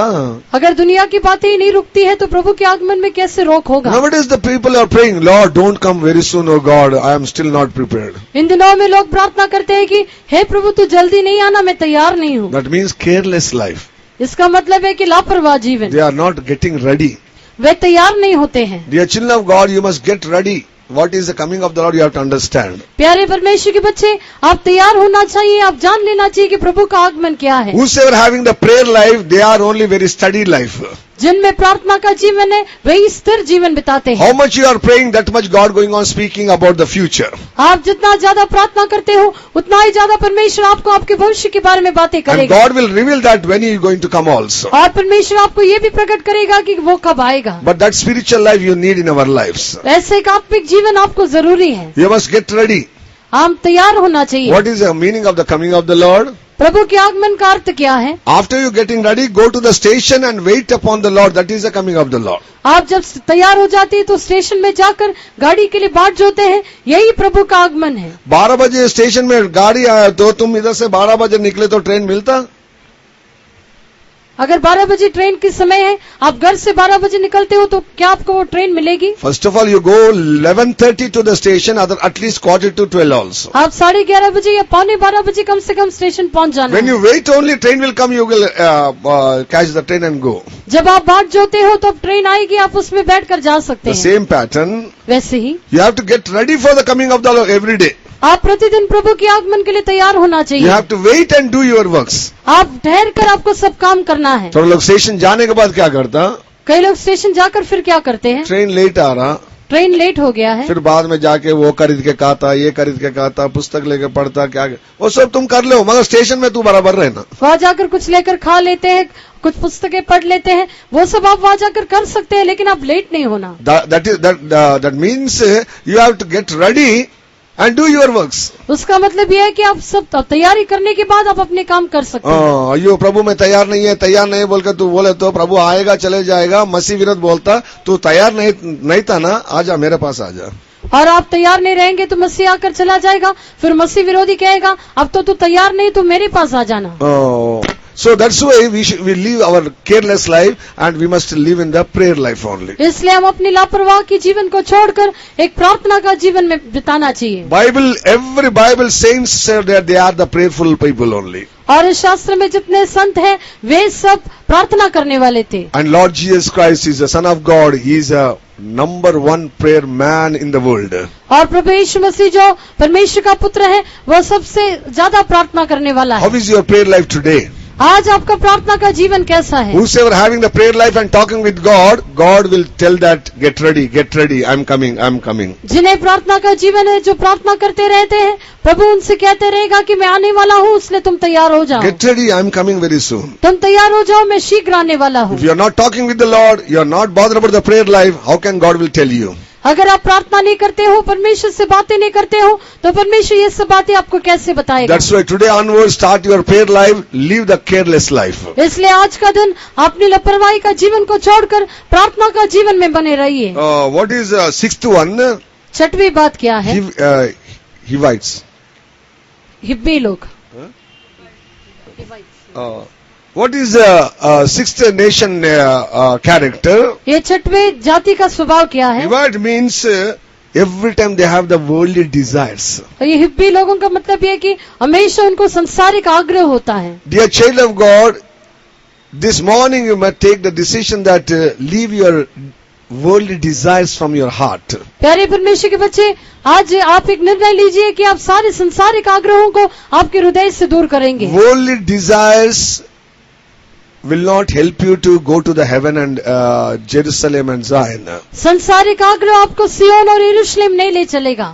अगर दुनिया की बातें ही नहीं रुकती है तो प्रभु के आगमन में कैसे रोक होगा? Nowadays the people are praying, Lord, don't come very soon, oh God, I am still not prepared. इन दिनों में लोग प्रार्थना करते हैं कि हे प्रभु तू जल्दी नहीं आना, मैं तैयार नहीं हूँ। That means careless life. इसका मतलब है कि लापरवाह जीवन। They are not getting ready. वे तैयार नहीं होते हैं। Dear children of God, you must get ready. What is the coming of the Lord? You have to understand. प्यारे परमेश्वर के बच्चे, आप तैयार होना चाहिए, आप जान लेना चाहिए कि प्रभु का आगमन क्या है। Whosoever having the prayer life, they are only very steady life. जिनमें प्रार्थना का जीवन है वही स्थिर जीवन बिताते हैं। How much you are praying, that much God going on speaking about the future. आप जितना ज्यादा प्रार्थना करते हो उतना ही ज्यादा परमेश्वर आपको आपके भविष्य के बारे में बातें करेगा। And God will reveal that when He is going to come also. और परमेश्वर आपको ये भी प्रकट करेगा कि वो कब आएगा। But that spiritual life you need in our lives. ऐसे एक आत्मिक जीवन आपको जरूरी है। You must get ready. हम तैयार होना चाहिए। What is the meaning of the coming of the Lord? प्रभु के आगमन का अर्थ क्या है? After you getting ready, go to the station and wait upon the Lord. That is the coming of the Lord. आप जब तैयार हो जाती है तो स्टेशन में जाकर गाड़ी के लिए बाट जोते हैं, यही प्रभु का आगमन है। 12 बजे स्टेशन में गाड़ी आया तो तुम इधर से 12 बजे निकले तो ट्रेन मिलता? अगर 12 बजे ट्रेन की समय है, आप घर से 12 बजे निकलते हो तो क्या आपको वो ट्रेन मिलेगी? First of all, you go 11:30 to the station, at least 11:45 also. आप 11:30 बजे या 11:15 बजे कम से कम स्टेशन पहुंच जाना। When you wait, only train will come. You will catch the train and go. जब आप बाट जोते हो तो ट्रेन आएगी, आप उसमें बैठकर जा सकते हैं। The same pattern. वैसे ही you have to get ready for the coming of the Lord every day. आप प्रतिदिन प्रभु के आगमन के लिए तैयार होना चाहिए। You have to wait and do your works. आप ठहर कर आपको सब काम करना है। थोड़ा लोग स्टेशन जाने के बाद क्या करता? कई लोग स्टेशन जाकर फिर क्या करते हैं? ट्रेन लेट आ रहा, ट्रेन लेट हो गया है, फिर बाद में जाके वो खरीद के खाता, ये खरीद के खाता, पुस्तक लेके पढ़ता, क्या वो सब तुम कर लो, मगर स्टेशन में तू बराबर रहना। वहाँ जाकर कुछ लेकर खा लेते हैं, कुछ पुस्तकें पढ़ लेते हैं, वो सब आप वहाँ जाकर कर सकते हैं, लेकिन आप लेट नहीं होना। That means you have to get ready and do your works. उसका मतलब यह है कि आप सब तैयारी करने के बाद आप अपने काम कर सकते हैं। अयो प्रभु मैं तैयार नहीं बोल के तू बोले तो प्रभु आएगा चले जाएगा। मसीह विरोध बोलता तू तैयार नहीं था ना, आजा मेरे पास आजा। और आप तैयार नहीं रहेंगे तो मसीह आकर चला जाएगा। फिर मसीह विरोधी कहेगा अब तो तू तैयार नहीं, तो मेरे पास आ जाना। So that's why we live our careless life and we must live in the prayer life only. इसलिए हम अपनी लापरवाह की जीवन को छोड़कर एक प्रार्थना का जीवन में बिताना चाहिए। Every Bible saints say that they are the prayerful people only. और इस शास्त्र में जितने संत हैं वे सब प्रार्थना करने वाले थे। And Lord Jesus Christ is the Son of God. He is a number one prayer man in the world. और प्रभु यीशु मसीह जो परमेश्वर का पुत्र है वह सबसे ज्यादा प्रार्थना करने वाला है। How is your prayer life today? आज आपका प्रार्थना का जीवन कैसा है? Whosoever having the prayer life and talking with God, God will tell that get ready, I'm coming. जिन्हें प्रार्थना का जीवन है, जो प्रार्थना करते रहते हैं, प्रभु उनसे कहते रहेगा कि मैं आने वाला हूँ, इसलिए तुम तैयार हो जाओ। Get ready, I'm coming very soon. तुम तैयार हो जाओ, मैं शीघ्र आने वाला हूँ। If you are not talking with the Lord, you are not bothered about the prayer life, how can God will tell you? अगर आप प्रार्थना नहीं करते हो, परमेश्वर से बातें नहीं करते हो, तो परमेश्वर ये सब बातें आपको कैसे बताएगा? That's why today onwards start your prayer life, live the careless life. इसलिए आज का दिन अपनी लापरवाही का जीवन को छोड़कर प्रार्थना का जीवन में बने रहिए। What is sixth one? छठवीं बात क्या है? Hivites. हिब्बी लोग। What is sixth nation character? ये छठवें जाति का स्वभाव क्या है? Hivite means every time they have the worldly desires. ये हिब्बी लोगों का मतलब ये है कि हमेशा उनको संसारिक आग्रह होता है। Dear child of God, this morning you must take the decision that leave your worldly desires from your heart. प्यारे परमेश्वर के बच्चे, आज आप एक निर्णय लीजिए कि आप सारे संसारिक आग्रहों को आपके हृदय से दूर करेंगे। Worldly desires will not help you to go to the heaven and Jerusalem and Zion. संसारिक आग्रह आपको सियोन और यरूशलेम नहीं ले चलेगा।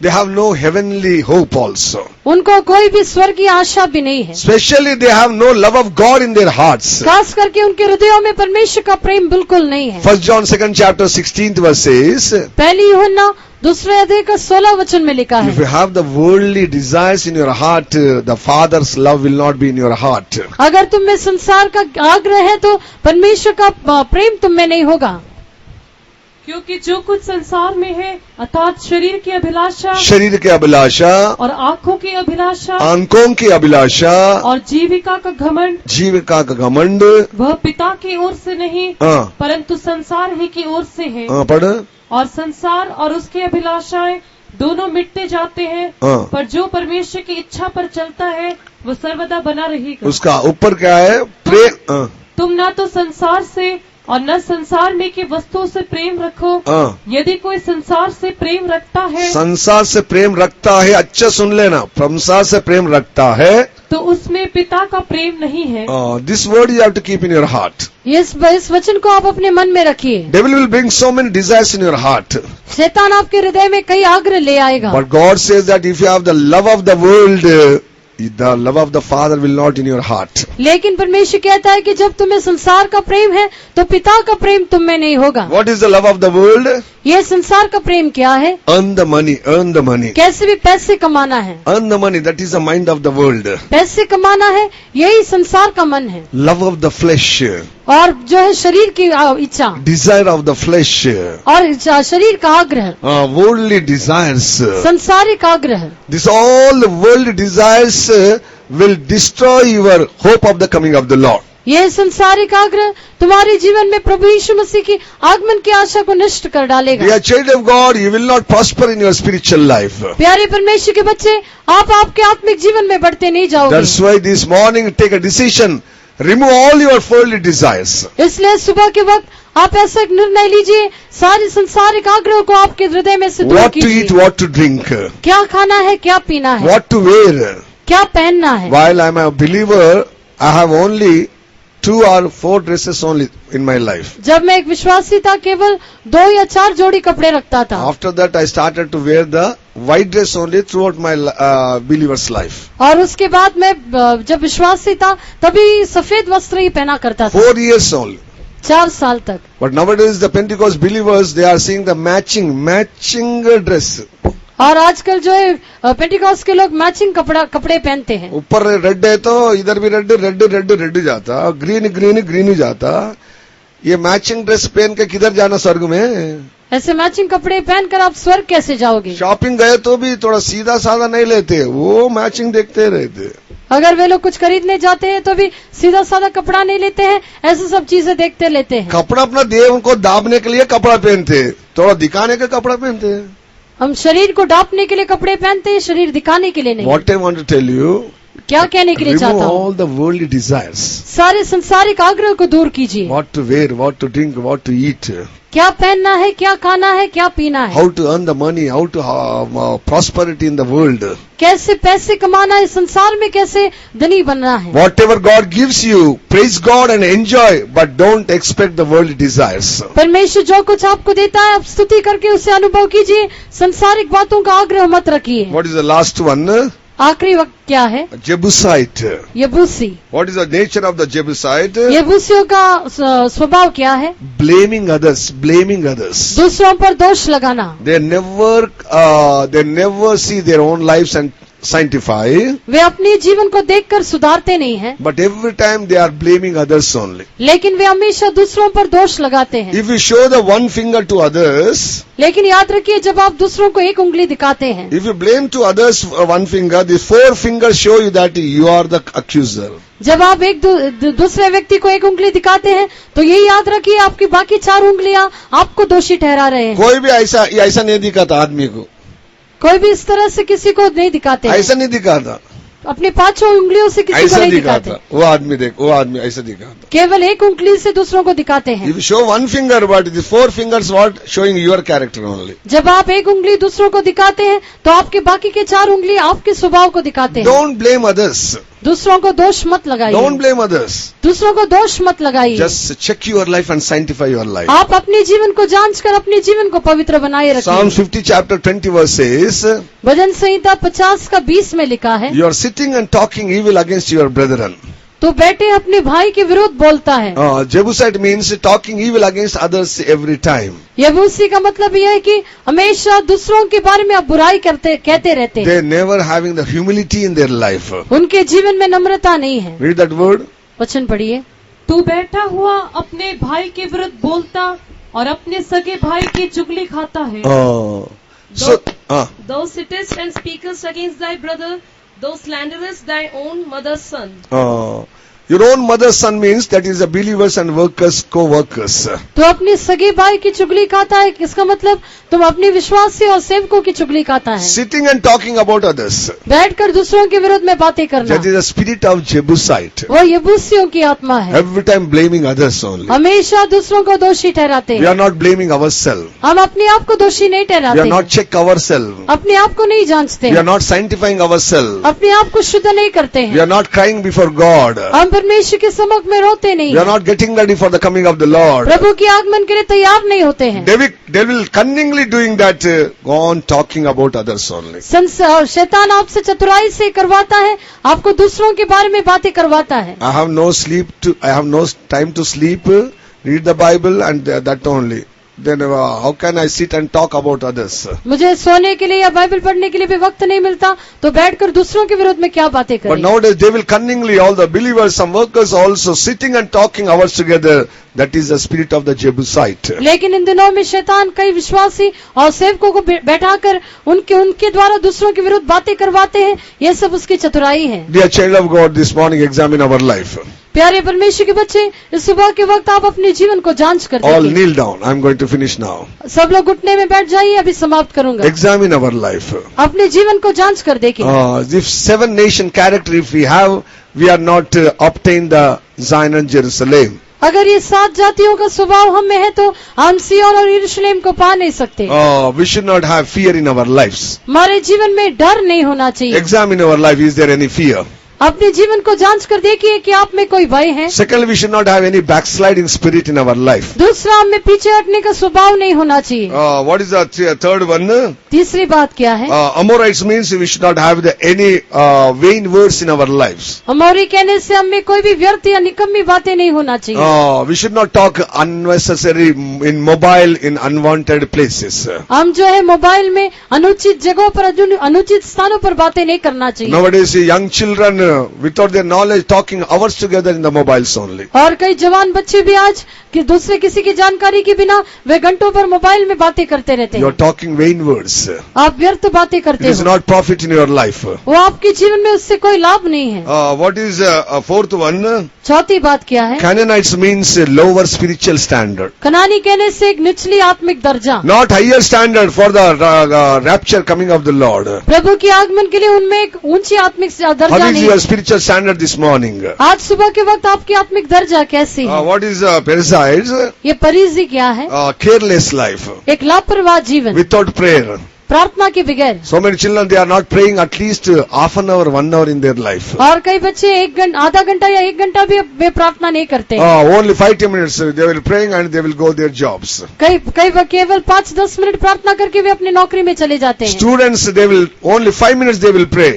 They have no heavenly hope also. उनको कोई भी स्वर्गीय आशा भी नहीं है। Especially they have no love of God in their hearts. खास करके उनके हृदयों में परमेश्वर का प्रेम बिल्कुल नहीं है। 1 John 2nd chapter 16th verse says, पहली यूहन्ना दूसरे अध्याय का 16 वचन में लिखा if you है, have the worldly desires in your heart, the Father's love will not be in your heart. अगर तुम में संसार का आग्रह है तो परमेश्वर का प्रेम तुम में नहीं होगा। क्योंकि जो कुछ संसार में है अर्थात शरीर की अभिलाषा और आंखों की अभिलाषा और जीविका का घमंड वह पिता की ओर से नहीं परंतु संसार ही की ओर से है। और संसार और उसकी अभिलाषाएं दोनों मिटते जाते हैं, पर जो परमेश्वर की इच्छा पर चलता है वो सर्वदा बना रहेगा। उसका ऊपर क्या है? प्रेम। तुम ना तो संसार से और न संसार में की वस्तुओं से प्रेम रखो। यदि कोई संसार से प्रेम रखता है, अच्छा सुन लेना, संसार से प्रेम रखता है तो उसमें पिता का प्रेम नहीं है। This word you have to keep in your heart. इस वचन को आप अपने मन में रखिए। Devil will bring so many desires in your heart. शैतान आपके हृदय में कई आग्रह ले आएगा। But God says that if you have the love of the world, the love of the Father will not in your heart. लेकिन परमेश्वर कहता है कि जब तुम्हें संसार का प्रेम है तो पिता का प्रेम तुम में नहीं होगा। What is the love of the world? ये संसार का प्रेम क्या है? Earn the money. कैसे भी पैसे कमाना है। Earn the money, that is the mind of the world. पैसे कमाना है, यही संसार का मन है। Love of the flesh. और जो है शरीर की इच्छा। Desire of the flesh. और शरीर का आग्रह। Worldly desires. संसारिक आग्रह। This all worldly desires will destroy your hope of the coming of the Lord. ये संसारिक आग्रह तुम्हारे जीवन में प्रभु यीशु मसीह की आगमन की आशा को नष्ट कर डालेगा। Dear child of God, you will not prosper in your spiritual life. प्यारे परमेश्वर के बच्चे, आप आपके आत्मिक जीवन में बढ़ते नहीं जाओगे। That's why this morning take a decision, remove all your worldly desires. इसलिए सुबह के वक्त आप ऐसा एक निर्णय लीजिए, सारे संसारिक आग्रह को आपके हृदय में से दूर What to कीजिए। eat, what to drink, क्या खाना है, क्या पीना है, what to wear. क्या पहनना है। While I am a believer, I have only 2 or 4 dresses only in my life. जब मैं एक विश्वासी था केवल 2 या 4 जोड़ी कपड़े रखता था। After that I started to wear the white dress only throughout my believer's life. और उसके बाद मैं जब विश्वासी था तभी सफेद वस्त्र ही पहना करता था। 4 years only. 4 साल तक। But nowadays the Pentecost believers, they are seeing the matching dress. और आजकल जो है पेंटिकॉस्ट के लोग मैचिंग कपड़े पहनते हैं। ऊपर रेड है तो इधर भी रेड रेड रेड रेड जाता, ग्रीन ग्रीन ग्रीन जाता। ये मैचिंग ड्रेस पहन के किधर जाना स्वर्ग में? ऐसे मैचिंग कपड़े पहनकर आप स्वर्ग कैसे जाओगे? शॉपिंग गए तो भी थोड़ा सीधा साधा नहीं लेते, वो मैचिंग देखते रहते। अगर वे लोग कुछ खरीदने जाते हैं तो भी सीधा साधा कपड़ा नहीं लेते हैं, ऐसे सब चीजें देखते लेते हैं। कपड़ा अपना देह को दाबने के लिए कपड़ा पहनते, थोड़ा दिखाने का कपड़ा पहनते हैं। हम शरीर को ढांपने के लिए कपड़े पहनते हैं, शरीर दिखाने के लिए नहीं। What I want to tell you, क्या कहने के लिए remove चाहता हूँ? all the worldly desires. सारे संसारिक आग्रह को दूर कीजिए। What to wear, what to drink, what to eat, क्या पहनना है, क्या खाना है, क्या पीना है, how to earn the money, how to prosperity in the world. कैसे पैसे कमाना है संसार में, कैसे धनी बनना है। Whatever God gives you, praise God and enjoy, but don't expect the worldly desires. परमेश्वर जो कुछ आपको देता है आप स्तुति करके उसे अनुभव कीजिए, संसारिक बातों का आग्रह मत रखिए। What is the last one? आखिरी वक्त क्या है? Jebusite. यबूसी। What is the nature of the Jebusite? यबूसियों का स्वभाव क्या है? Blaming others, blaming others. दूसरों पर दोष लगाना। They never see their own lives and sanctify, वे अपने जीवन को देखकर सुधारते नहीं हैं, but every time they are blaming others only. लेकिन वे हमेशा दूसरों पर दोष लगाते हैं। If you show the one finger to others, लेकिन याद रखिए जब आप दूसरों को एक उंगली दिखाते हैं, if you blame to others one finger, the four fingers show you that you are the accuser. जब आप एक दूसरे व्यक्ति को एक उंगली दिखाते हैं तो ये याद रखिए आपकी बाकी 4 उंगलियां आपको दोषी ठहरा रहे हैं। कोई भी ऐसा नहीं दिखाता आदमी को, कोई भी इस तरह से किसी को नहीं दिखाते हैं। ऐसा नहीं दिखाता, अपनी 5 उंगलियों से किसी को ऐसा नहीं दिखाता। दिखाते, वो आदमी ऐसा दिखाता। केवल एक उंगली से दूसरों को दिखाते हैं। If you show one finger, but the four fingers what showing your character only. जब आप एक उंगली दूसरों को दिखाते हैं तो आपके बाकी के 4 उंगली आपके स्वभाव को दिखाते हैं। Don't blame others. दूसरों को दोष मत लगाइए। Don't blame others. दूसरों को दोष मत लगाइए। Just check your life and sanctify your life. आप अपने जीवन को जांचकर अपने जीवन को पवित्र बनाए रखिए। Psalm 50 chapter 20 verse says, भजन संहिता 50 का 20 में लिखा है, you are sitting and talking evil against your brethren. तो बैठे अपने भाई के विरुद्ध बोलता है। Jebusite means talking evil against others every time. यबूसी का मतलब यह है कि हमेशा दूसरों के बारे में आप बुराई कहते रहते हैं। They never having the humility in their life. उनके जीवन में नम्रता नहीं है। Read that word. वचन पढ़िए। तू बैठा हुआ अपने भाई के विरुद्ध बोलता और अपने सगे भाई की चुगली खाता है। Thou sittest and speakest against thy brother, thou slanderest thy own mother's son. Your own mother's son means that is the believers and workers, co-workers. तो अपने सगे भाई की चुगली खाता है, इसका मतलब तुम अपने विश्वासी और सेवकों की चुगली खाता है। Sitting and talking about others. बैठकर दूसरों के विरुद्ध में बातें करना। That is the spirit of Jebusite. वो यबूसियों की आत्मा है। Every time blaming others only. हमेशा दूसरों को दोषी ठहराते We हैं। are not blaming ourselves. हम अपने आप को दोषी नहीं We are ठहराते, not check ourselves. अपने आप को नहीं जांचते, We are not sanctifying ourselves. अपने आप को शुद्ध नहीं करते We हैं। are not crying before God. हम परमेश्वर के समक्ष में रोते नहीं We are हैं। not getting ready for the coming of the Lord. प्रभु के आगमन के लिए तैयार नहीं होते हैं। Devil cunningly doing that, go on talking about others only. शैतान आपसे चतुराई से करवाता है, आपको दूसरों के बारे में बातें करवाता है। I have no time to sleep, read the Bible and that only. Then how can I sit and talk about others? मुझे सोने के लिए या बाइबल पढ़ने के लिए भी वक्त नहीं मिलता, तो बैठकर दूसरों के विरोध में क्या बातें But करें। nowadays they will cunningly, all the believers, some workers also sitting and talking hours together. That is the spirit of the Jebusite. लेकिन इन दिनों में शैतान कई विश्वासी और सेवकों को बैठाकर उनके द्वारा दूसरों के विरुद्ध बातें करवाते हैं। ये सब उसकी चतुराई है। Dear child of God, this morning examine our life. प्यारे परमेश्वर के बच्चे, इस सुबह के वक्त आप अपने जीवन को जांच कर All देखिए। kneel down. I am going to finish now. सब लोग घुटने में बैठ जाइए, अभी समाप्त करूंगा। Examine our life. अपने जीवन को जांच कर देखिए। If 7 nation character if we have, we are not obtained the Zion and Jerusalem. अगर ये 7 जातियों का स्वभाव हम में है तो हम सिय्योन और यरूशलेम को पा नहीं सकते। We should not have fear in our lives. हमारे जीवन में डर नहीं होना चाहिए। Examine our life. Is there any fear? अपने जीवन को जांच कर देखिए कि आप में कोई भय है। Secondly, we should not have any backsliding spirit in our life. दूसरा, हमें पीछे हटने का स्वभाव नहीं होना चाहिए। What is the third one? तीसरी बात क्या है? Amorites means we should not have any vain words in our lives. अमोरी कहने से हमें कोई भी व्यर्थ या निकम्मी बातें नहीं होना चाहिए। We should not talk unnecessary in mobile in unwanted places. हम जो है मोबाइल में अनुचित जगहों पर, अनुचित स्थानों पर बातें नहीं करना चाहिए। Nowadays, young children, without their knowledge, talking hours together in the mobiles only. और कई जवान बच्चे भी आज कि दूसरे किसी की जानकारी के बिना वे घंटों पर मोबाइल में बातें करते रहते You are हैं। talking vain words. आप व्यर्थ बातें It करते is हो, not profit in your life. वो आपके जीवन में उससे कोई लाभ नहीं है। What is fourth one? चौथी बात क्या है? Canaanites means lower spiritual standard. कनानी कहने से एक निचली आत्मिक दर्जा, Not higher standard for the rapture coming of the Lord. प्रभु के आगमन के लिए उनमें एक ऊंची आत्मिक दर्जा What is नहीं your है। spiritual standard this morning? आज सुबह के वक्त आपकी आत्मिक दर्जा कैसी है? What is parasites? ये परिजी क्या है? Careless life. एक लापरवाह जीवन, Without prayer. प्रार्थना के बगैर। So many children, they are not praying at least half an hour, 1 hour in their life. और कई बच्चे आधा घंटा या 1 घंटा भी वे प्रार्थना नहीं करते। Only 5-10 minutes they will praying and they will go their jobs. कई केवल 5-10 मिनट प्रार्थना करके वे अपनी नौकरी में चले जाते हैं। Students, they will only 5 minutes they will pray.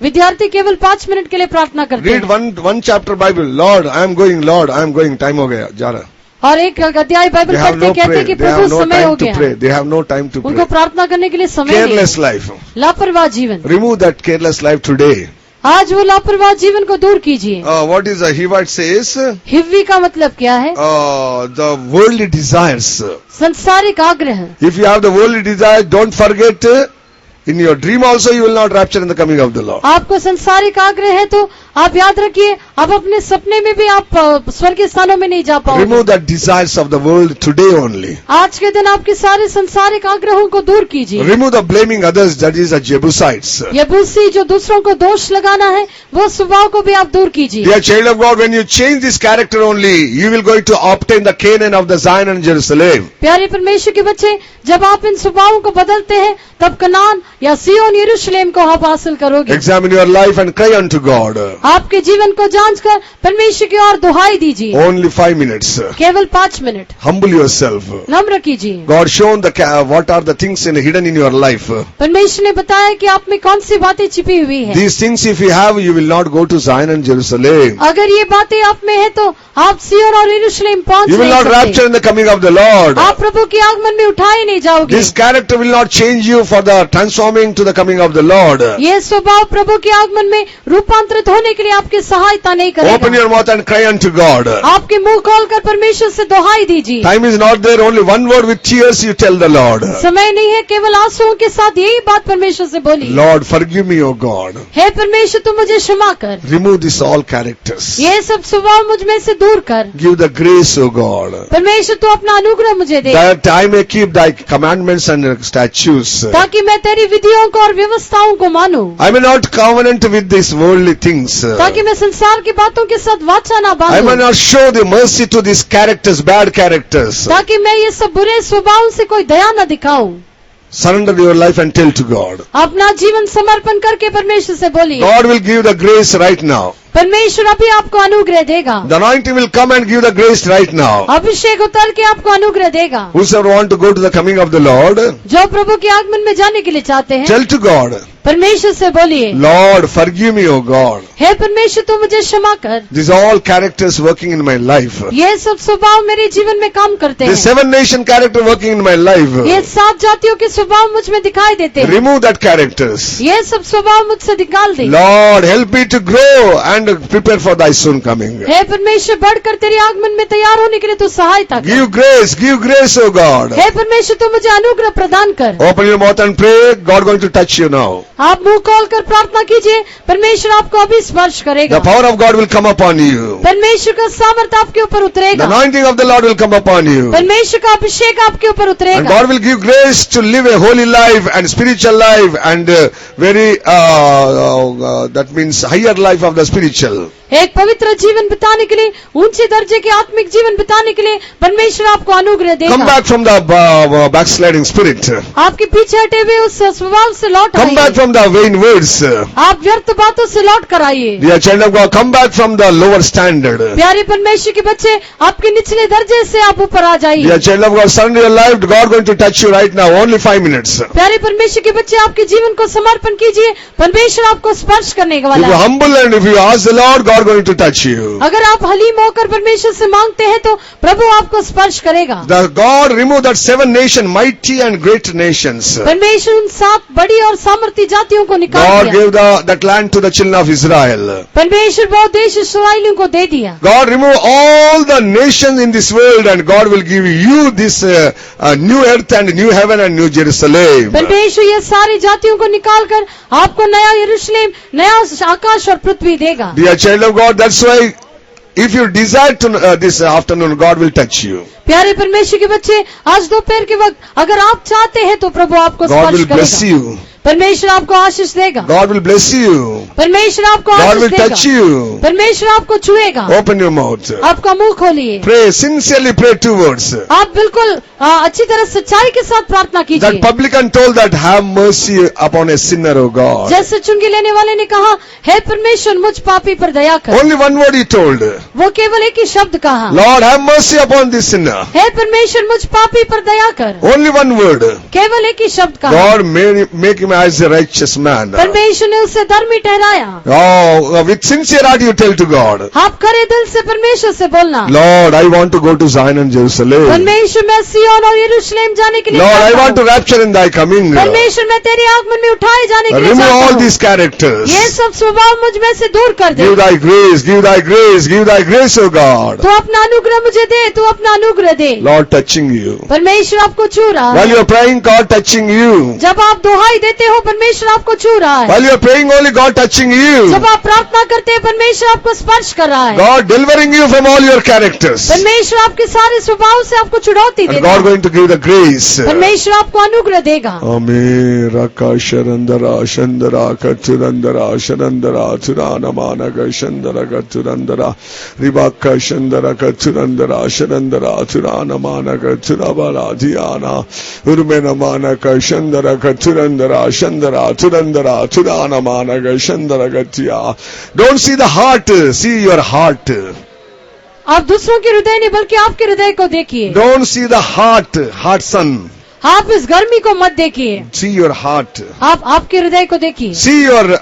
विद्यार्थी केवल 5 मिनट के लिए प्रार्थना करते Read हैं। one chapter Bible. Lord, I am going. Lord, I am going. Time हो गया, जा रहा। और एक अध्याय बाइबल They have पढ़ते no कहते prayer. कि They have प्रभु no समय हो time to गया। pray. They have no time to उनको pray. प्रार्थना करने के लिए समय नहीं Careless है। life. लापरवाह जीवन, Remove that careless life today. आज वो लापरवाह जीवन को दूर कीजिए। What is the Hivite says? हिव्वी का मतलब क्या है? The worldly desires. संसारिक आग्रह। If you have the worldly desires, don't forget. In your dream also you will not rapture in the coming of the Lord. आपको संसारिक आग्रह है तो आप याद रखिए, अब अपने सपने में भी आप स्वर्गीय स्थानों में नहीं जा पाओगे। Remove the desires of the world today only. आज के दिन आपके सारे संसारिक आग्रहों को दूर कीजिए। Remove the blaming others, that is the Jebusites. यबूसी जो दूसरों को दोष लगाना है, वो स्वभाव को भी आप दूर कीजिए। Dear child of God, when you change this character only, you will going to obtain the Canaan of the Zion and Jerusalem. प्यारे परमेश्वर के बच्चे, जब आप इन स्वभावों को बदलते हैं, तब कनान या सिय्योन यरूशलेम को आप हासिल करोगे। Examine your life and cry unto God. आपके जीवन को जांचकर परमेश्वर की ओर दुहाई दीजिए। Only 5 minutes. केवल 5 मिनट Humble yourself. नम्र कीजिए। God shown what are the things hidden in your life. परमेश्वर ने बताया कि आप में कौन सी बातें छिपी हुई है। These things if you have, you will not go to Zion and Jerusalem. अगर ये बातें आप में है तो आप सिय्योन और यरूशलेम पहुंच You will नहीं not rapture सकते। in the coming of the Lord. आप प्रभु के आगमन में उठाए नहीं जाओगे। This character will not change you for the transforming to the coming of the Lord. ये स्वभाव प्रभु के आगमन में रूपांतरित होने के लिए आपकी सहायता नहीं Open करेगा। your mouth and cry unto God. आपके मुंह खोलकर परमेश्वर से दुहाई दीजिए। Time is not there, only one word with tears you tell the Lord. समय नहीं है, केवल आंसुओं के साथ यही बात परमेश्वर से बोली। Lord, forgive me, O God. हे परमेश्वर, तू मुझे क्षमा कर। Remove these all characters. ये सब स्वभाव मुझ में से दूर कर। Give the grace, O God, परमेश्वर, तू अपना अनुग्रह मुझे दे, that I may keep thy commandments and statutes. ताकि मैं तेरी विधियों को और व्यवस्थाओं को मानूं, I may not covenant with these worldly things. ताकि मैं संसार की बातों के साथ वाचा ना I may बांधूं, not show the mercy to these characters, bad characters. ताकि मैं ये सब बुरे स्वभावों से कोई दया न दिखाऊं। Surrender your life and tell to God. अपना जीवन समर्पण करके परमेश्वर से बोलिए। God will give the grace right now. परमेश्वर अभी आपको अनुग्रह देगा। The anointing will come and give the grace right now. अभिषेक उतर के आपको अनुग्रह देगा। Whosoever want to go to the coming of the Lord, जो प्रभु के आगमन में जाने के लिए चाहते हैं, tell to God, परमेश्वर से बोलिए, Lord, forgive me, O God. हे परमेश्वर, तू मुझे क्षमा कर। These all characters working in my life. ये सब स्वभाव मेरे जीवन में काम करते The हैं। 7-nation character working in my life. ये 7 जातियों के स्वभाव मुझ में दिखाई देते हैं। Remove that characters. ये सब स्वभाव मुझसे निकाल दे। Lord, help me to grow and prepare for thy soon coming. हे परमेश्वर, बढ़कर तेरे आगमन में तैयार होने के लिए तू सहायता कर। Give grace, O God. हे परमेश्वर, तू मुझे अनुग्रह प्रदान कर। Open your mouth and pray. God going to touch you now. आप मुंह खोलकर प्रार्थना कीजिए, परमेश्वर आपको अभी स्पर्श करेगा। The power of God will come upon you. परमेश्वर का सामर्थ आपके ऊपर The उतरेगा। anointing of the Lord will come upon you. परमेश्वर का अभिषेक आपके ऊपर And उतरेगा। God will give grace to live a holy life and spiritual life and that means higher life of the spiritual. एक पवित्र जीवन बिताने के लिए, ऊंचे दर्जे के आत्मिक जीवन बिताने के लिए परमेश्वर आपको अनुग्रह Come देगा। back from the backsliding spirit. आपके पीछे हटे हुए उस स्वभाव से लौट Come back आइए। from from the vain words. आप व्यर्थ बातों से लौट कर आइए। Dear child of God, come back from the lower standard. प्यारे परमेश्वर के बच्चे, आपके निचले दर्जे से आप ऊपर आ जाइए। Dear child of God, surrender your life. God going to touch you right now. Only 5 minutes. प्यारे परमेश्वर के बच्चे, आपके जीवन को समर्पण कीजिए, परमेश्वर आपको स्पर्श करने If वाला you है। humble and if you ask the Lord, God going to touch you. अगर आप हलीम होकर परमेश्वर से मांगते हैं तो प्रभु आपको स्पर्श करेगा। The God removed that 7 nations, mighty and great nations. परमेश्वर उन 7 बड़ी और सामर्थी जातियों को निकाल God दिया। gave that land to the children of Israel. परमेश्वर वो देश इस्राएलियों को दे दिया। God remove all the nations in this world and God will give you this new earth and new heaven and new Jerusalem. परमेश्वर ये सारी जातियों को निकालकर आपको नया यरूशलेम, नया आकाश और पृथ्वी देगा। Dear child of God, that's why if you desire to this afternoon, God will touch you. प्यारे परमेश्वर के बच्चे, आज दोपहर के वक्त अगर आप चाहते हैं तो प्रभु आपको God will स्पर्श bless करेगा। you. परमेश्वर आपको आशीष देगा। God will bless you. परमेश्वर आपको God आशीष will touch देगा। you. परमेश्वर आपको छुएगा। Open your mouth. आपका मुंह खोलिए। Pray, sincerely pray 2 words. आप बिल्कुल अच्छी तरह सच्चाई के साथ प्रार्थना That कीजिए। publican told that, have mercy upon a sinner, O God. जैसे चुंगी लेने वाले ने कहा, हे परमेश्वर मुझ पापी पर दया कर। Only one word he told. वो केवल एक ही शब्द कहा, Lord, have mercy upon this sinner. हे परमेश्वर मुझ पापी पर दया कर। Only one word. केवल एक ही शब्द कहा। God make him as a righteous man. परमेश्वर ने उसे धर्मी ठहराया। Oh, with sincere heart you tell to God, आप खरे दिल से परमेश्वर से बोलना, Lord, I want to go to Zion and Jerusalem. परमेश्वर मैं सिय्योन और यरूशलेम जाने के लिए Lord, I चाहता want to हूँ। rapture in thy coming. परमेश्वर मैं तेरे आगमन में उठाए जाने के लिए Remove चाहता all हूँ। these characters. ये सब स्वभाव मुझ में से दूर कर दे। Give thy grace, give thy grace, give thy grace, O God. तू अपना अनुग्रह मुझे दे, तू अपना अनुग्रह दे। Lord, touching you. परमेश्वर आपको छू रहा While है। you are praying, God touching you. जब आप दुहाई देते हो, परमेश्वर आपको छू रहा है। While you are praying, only God touching you. जब आप प्रार्थना करते हैं, परमेश्वर आपको स्पर्श कर रहा है। God delivering you from all your characters. परमेश्वर आपके सारे स्वभाव से आपको छुड़ौती And देगा। God going to give the grace. परमेश्वर आपको अनुग्रह देगा। Amen. Raka Sharandara Shandara Katurandara Sharandara Turana Managa Shandara Katurandara Ribaka Shandara Katurandara Sharandara Turana Managa Turabala Diana Urmena Manaka Shandara Katurandara Shandara Turandara Turana Managa Shandara Gatia. Don't see the heart, see your heart. आप दूसरों के हृदय नहीं बल्कि आपके हृदय को देखिए। Don't see the heart sun. आप इस गर्मी को मत देखिए, See your heart. आप आपके हृदय को देखिए। See your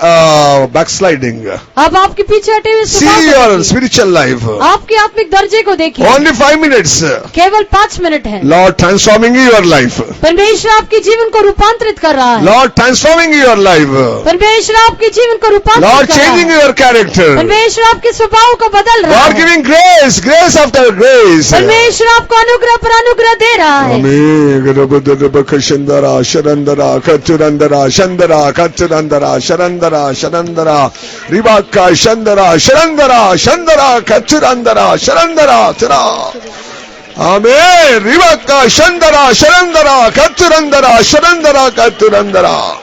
backsliding. आप आपके पीछे हटे हुए See स्वभाव को your देखिए। spiritual life. आपके आत्मिक दर्जे को देखिए। Only 5 minutes. केवल 5 मिनट है। Lord transforming your life. परमेश्वर आपके जीवन को रूपांतरित कर रहा है। Lord transforming your life. परमेश्वर आपके जीवन को रूपांतरित Lord कर रहा changing है। your character. परमेश्वर आपके स्वभाव को बदल रहा God है। giving grace, grace after grace. परमेश्वर आपको अनुग्रह पर अनुग्रह दे रहा है। Amen. Sharandara Katurandara Shandara Katurandara Sharandara Sharandara Ribaka Shandara Sharandara Shandara Katurandara Sharandara Tara. Amen. Ribaka Shandara Sharandara Katurandara Sharandara Katurandara.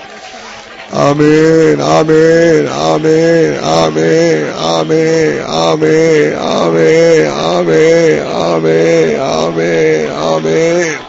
Amen, amen, amen, amen, amen, amen, amen, amen, amen, amen, amen.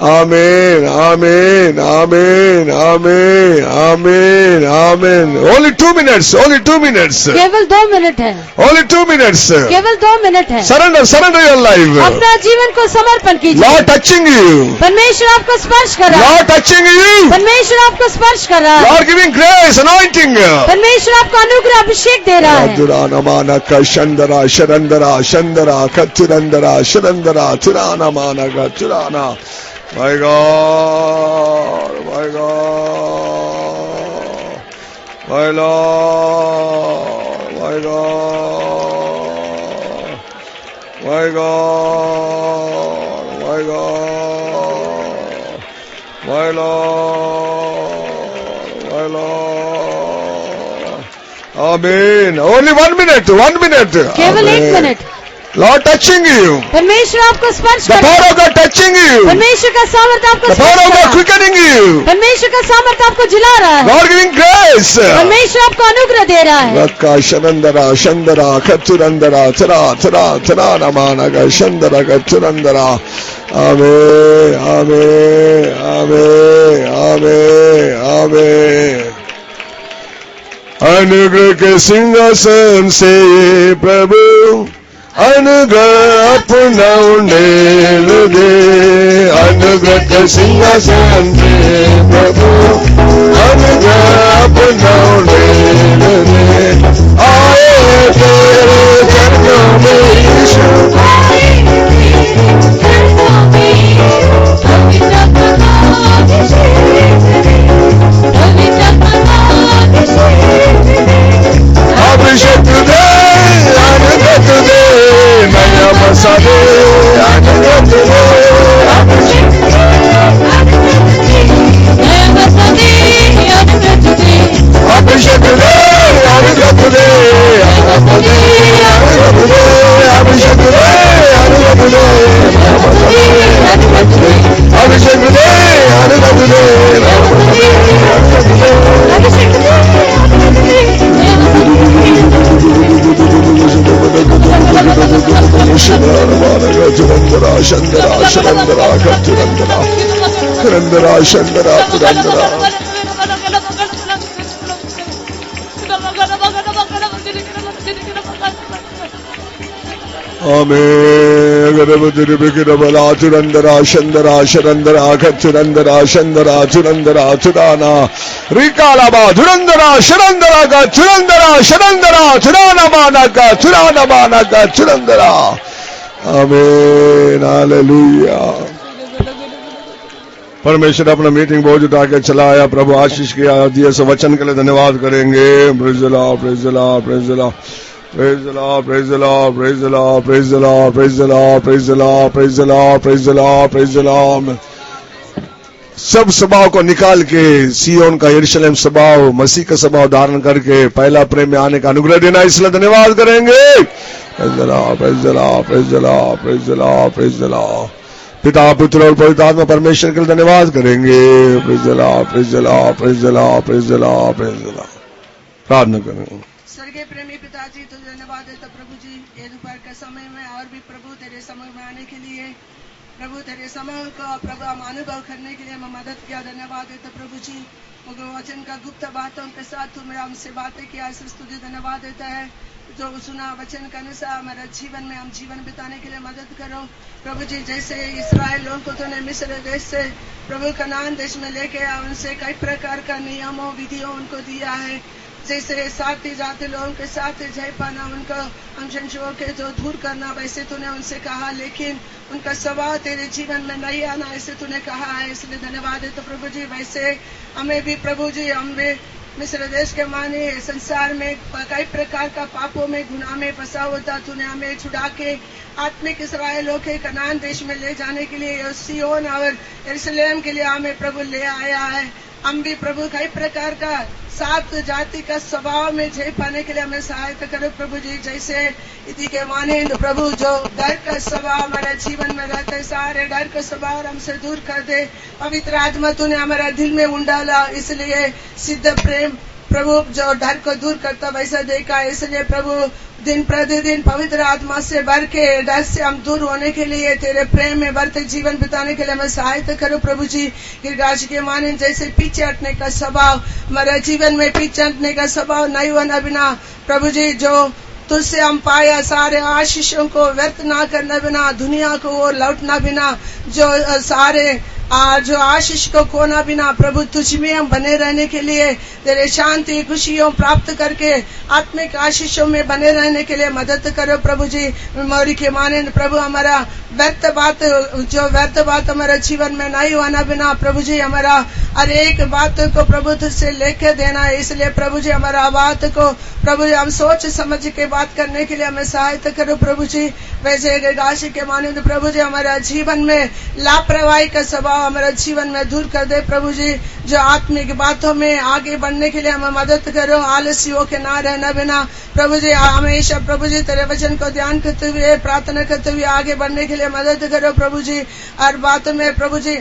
Amen, amen, amen, amen, amen, amen. Only 2 minutes, only 2 minutes. केवल 2 minute है। Only 2 minutes. केवल 2 minute है। Surrender, surrender your life. अपना जीवन को समर्पण कीजिए। Lord touching you. परमेश्वर आपको स्पर्श कर रहा है। Lord touching you. परमेश्वर आपको स्पर्श कर रहा है। Lord giving grace, anointing. परमेश्वर आपको अनुग्रह अभिषेक दे रहा है। Adurana manaka shandara sharandara shandara katurandara sharandara turana manaka turana. My God, my God, my Lord, my God, my God, my God, my Lord, my Lord. Amen. Only 1 minute, 1 minute. केवल 1 Amen. Minute. Lord touching you. परमेश्वर आपको स्पर्श The करेगा। power of God touching you. परमेश्वर का सामर्थ्य आपको The power स्पर्श of God करेगा। quickening you. परमेश्वर का सामर्थ्य आपको जिला रहा है। God giving grace. परमेश्वर आपको अनुग्रह दे रहा है। Rakka shanandara shandara katurandara tara tara tara namanaga shandara katurandara. Amen, amen, amen, amen, amen. अनुग्रह के सिंहासन से प्रभु अनुग्रह अपना उंडेल दे। अनुग्रह के सिंहासन से प्रभु अनुग्रह अपना उंडेल दे। आए तेरे चरणों में यीशु अभिषेक दे, अनुग्रह दे, नया बसा दे, अनुग्रह दे, अभिषेक दे, अभिषेक दे, अनुग्रह दे, अभिषेक दे, अनुग्रह दे, अभिषेक दे, अनुग्रह दे, Shandara Shandara Shandara Katurandara Kurandara Shandara Kurandara. Amen. Garabadiri Bikirabala Turandara Shandara Sharandara Katurandara Shandara Turandara Turana Rikalaba Turandara Sharandara Katurandara Sharandara Turana Manaka Turana Manaka Turandara. Amen. Hallelujah. परमेश्वर अपना मीटिंग बहुत उठा के चलाया। प्रभु आशीष किया दिए से वचन के लिए धन्यवाद करेंगे। Praise the Lord, praise the Lord, praise the Lord, praise the Lord, praise the Lord, praise the Lord, praise the Lord, praise the Lord, praise the Lord, praise the Lord, praise the Lord, praise the Lord. सब स्वभाव को निकाल के सियोन का यरूशलेम स्वभाव, मसीह का स्वभाव धारण करके पहला प्रेम में आने का अनुग्रह देना, इसलिए धन्यवाद करेंगे। Praise the Lord, praise the Lord, praise the Lord, praise the Lord, praise the Lord. पिता, पुत्र और पवित्र आत्मा परमेश्वर के लिए धन्यवाद करेंगे। Praise the Lord, praise the Lord, praise the Lord, praise the Lord, praise the Lord. प्रार्थना करें। स्वर्गीय प्रेमी पिताजी, तुझे धन्यवाद देता प्रभु जी, ये दोपहर के समय में और भी प्रभु तेरे समय में आने के लिए, प्रभु तेरे समय को प्रभु हम अनुभव करने के लिए हमें मदद किया। धन्यवाद देता प्रभु जी, वचन का गुप्त बातों के साथ तुम्हें हमसे बातें किया, इस तुझे धन्यवाद देता है। जो सुना वचन के अनुसार हमारे जीवन में हम जीवन बिताने के लिए मदद करो प्रभु जी। जैसे इस्राएल लोगों को तूने मिस्र देश से प्रभु कनान देश में लेके आया, उनसे कई प्रकार का नियमों विधियों उनको दिया है। जैसे साथी जाति लोगों के साथ जय पाना, उनको अंशों के जो दूर करना, वैसे तूने उनसे कहा, लेकिन उनका स्वभाव तेरे जीवन में नहीं आना, ऐसे तूने कहा है। इसलिए धन्यवाद है तो प्रभु जी, वैसे हमें भी प्रभु जी, हम भी मिस्र देश के माने संसार में कई प्रकार का पापों में गुनाह में फंसा होता, तूने हमें छुड़ा के आत्मिक इस्राएलों के कनान देश में ले जाने के लिए, सियोन और यरूशलेम के लिए हमें प्रभु ले आया है। हम भी प्रभु कई प्रकार का सात जाति का स्वभाव में जय पाने के लिए हमें सहायता करो प्रभु जी। जैसे इति के माने प्रभु जो डर का स्वभाव हमारे जीवन में रहता है, सारे डर का स्वभाव हमसे दूर कर दे। पवित्र आत्मा तूने हमारा दिल में उंडाला, इसलिए सिद्ध प्रेम प्रभु जो डर को दूर करता वैसा देखा। इसलिए प्रभु दिन प्रतिदिन पवित्र आत्मा से भर के डर से हम दूर होने के लिए, तेरे प्रेम में बढ़ते जीवन बिताने के लिए हमें सहायता करो प्रभु जी। गिरगाश के माने जैसे पीछे हटने का स्वभाव, हमारे जीवन में पीछे हटने का स्वभाव नहीं होना बिना प्रभु जी, जो तुझसे हम पाया सारे आशीषों को व्यर्थ ना करना बिना, दुनिया को और लौटना बिना, जो सारे जो आशीष को खोना बिना, प्रभु तुझ में हम बने रहने के लिए, तेरे शांति खुशियों प्राप्त करके आत्मिक आशीषों में बने रहने के लिए मदद करो प्रभु जी। मेमोरी के माने प्रभु हमारा व्यर्थ बात हमारे जीवन में नहीं होना बिना प्रभु जी हमारा हर एक बात को प्रभु से लेके देना है। इसलिए प्रभु जी हमारा बात को प्रभु जी हम सोच समझ के बात करने के लिए हमें सहायता करो प्रभु जी। वैसे गिरगाशी के मानव प्रभु जी हमारा जीवन में लापरवाही का स्वभाव हमारा जीवन में दूर कर दे प्रभु जी। जो आत्मिक बातों में आगे बढ़ने के लिए हमें मदद करो, आलसी होके ना रहना बिना प्रभु जी हमेशा प्रभु जी तेरे वचन को ध्यान करते हुए प्रार्थना करते हुए आगे बढ़ने के लिए मदद करो प्रभु जी। हर बात में प्रभु जी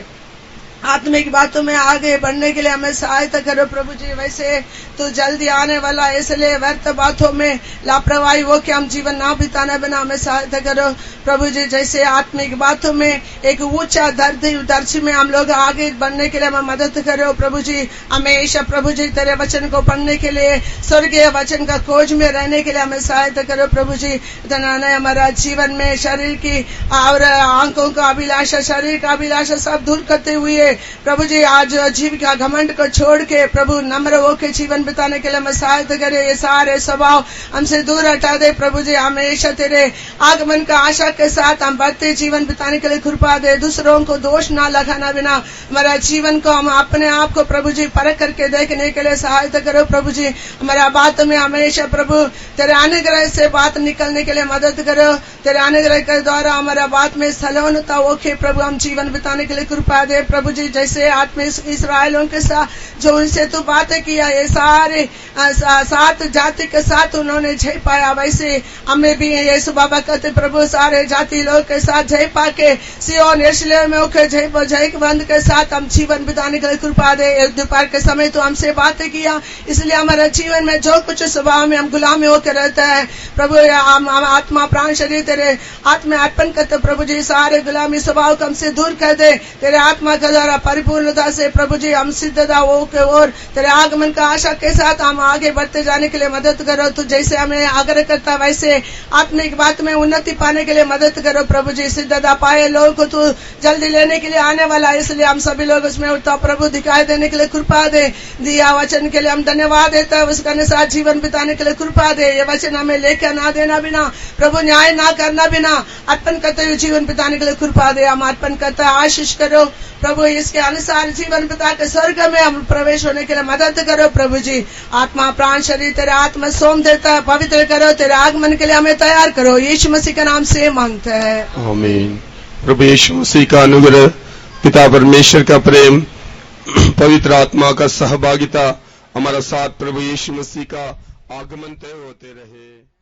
आत्मिक बातों में आगे बढ़ने के लिए हमें सहायता करो प्रभु जी। वैसे तो जल्दी आने वाला है, इसलिए व्यर्थ बातों में लापरवाही हो के हम जीवन ना बिताने बिना हमें सहायता करो प्रभु जी। जैसे आत्मिक बातों में एक ऊंचा दर्ज में हम लोग आगे बढ़ने के लिए हमें मदद करो प्रभु जी। हमेशा प्रभु जी तेरे वचन को पढ़ने के लिए स्वर्गीय वचन का खोज में रहने के लिए हमें सहायता करो प्रभु जी। हमारा जीवन में शरीर की और आंखों का अभिलाषा, शरीर का अभिलाषा सब दूर करते हुए प्रभु जी आज जीव का घमंड को छोड़ के प्रभु नम्र होकर जीवन बिताने के लिए हमें सहायता करे। ये सारे स्वभाव हमसे दूर हटा दे प्रभु जी। हमेशा तेरे आगमन का आशा के साथ हम बढ़ते जीवन बिताने के लिए कृपा दे। दूसरों को दोष ना लगाना बिना हमारा जीवन को हम अपने आप को प्रभु जी परख करके देखने के लिए सहायता करो प्रभु जी। हमारा बात में हमेशा प्रभु तेरे अनुग्रह से बात निकलने के लिए मदद करो। तेरे अनुग्रह के द्वारा हमारा बात में सलोनता होके प्रभु हम जीवन बिताने के लिए कृपा दे प्रभु जी। जैसे आत्मा इस्राएलियों के साथ जो उनसे तू बातें किया, ये सारे 7 जाति के साथ उन्होंने जय पाया, वैसे हमें भी यीशु बाबा कहते प्रभु सारे जाति लोग के साथ जय पाके सियोन यरूशलेम में होकर जय बंद के साथ हम जीवन बिताने के लिए कृपा दे। एक दोपहर के समय तो हमसे बातें किया, इसलिए हमारे जीवन में जो कुछ स्वभाव में हम गुलामी होकर रहते हैं प्रभु हम आत्मा प्राण शरीर तेरे आत्मा अर्पण करते प्रभु जी। सारे गुलामी स्वभाव को हमसे दूर कर दे। तेरे आत्मा के द्वारा परिपूर्णता से प्रभु जी हम सिद्धता हो के और तेरे आगमन का आशा के साथ हम आगे बढ़ते जाने के लिए मदद करो। तू जैसे हमें आग्रह करता वैसे आत्मिक बात में उन्नति पाने के लिए मदद करो प्रभु जी। सिद्धता पाए लोगों को तू जल्दी लेने के लिए आने वाला है, इसलिए हम सभी लोग उसमें उठता प्रभु दिखाई देने के लिए कृपा दे। दिया वचन के लिए हम धन्यवाद देता है, उसके अनुसार जीवन बिताने के लिए कृपा दे। ये वचन हमें लेकर ना देना बिना प्रभु न्याय ना करना बिना अर्पण करते हुए जीवन बिताने के लिए कृपा दे। हम अर्पण करते आशीष करो प्रभु। इसके अनुसार जीवन बिता के स्वर्ग में हम प्रवेश होने के लिए मदद करो प्रभु जी। आत्मा प्राण शरीर तेरे आत्मा सोम देता है, पवित्र करो। तेरे आगमन के लिए हमें तैयार करो। यीशु मसीह के नाम से मांगते हैं, आमीन। प्रभु यीशु मसीह का अनुग्रह, पिता परमेश्वर का प्रेम, पवित्र आत्मा का सहभागिता हमारा साथ प्रभु यीशु मसीह का आगमन तय होते रहे।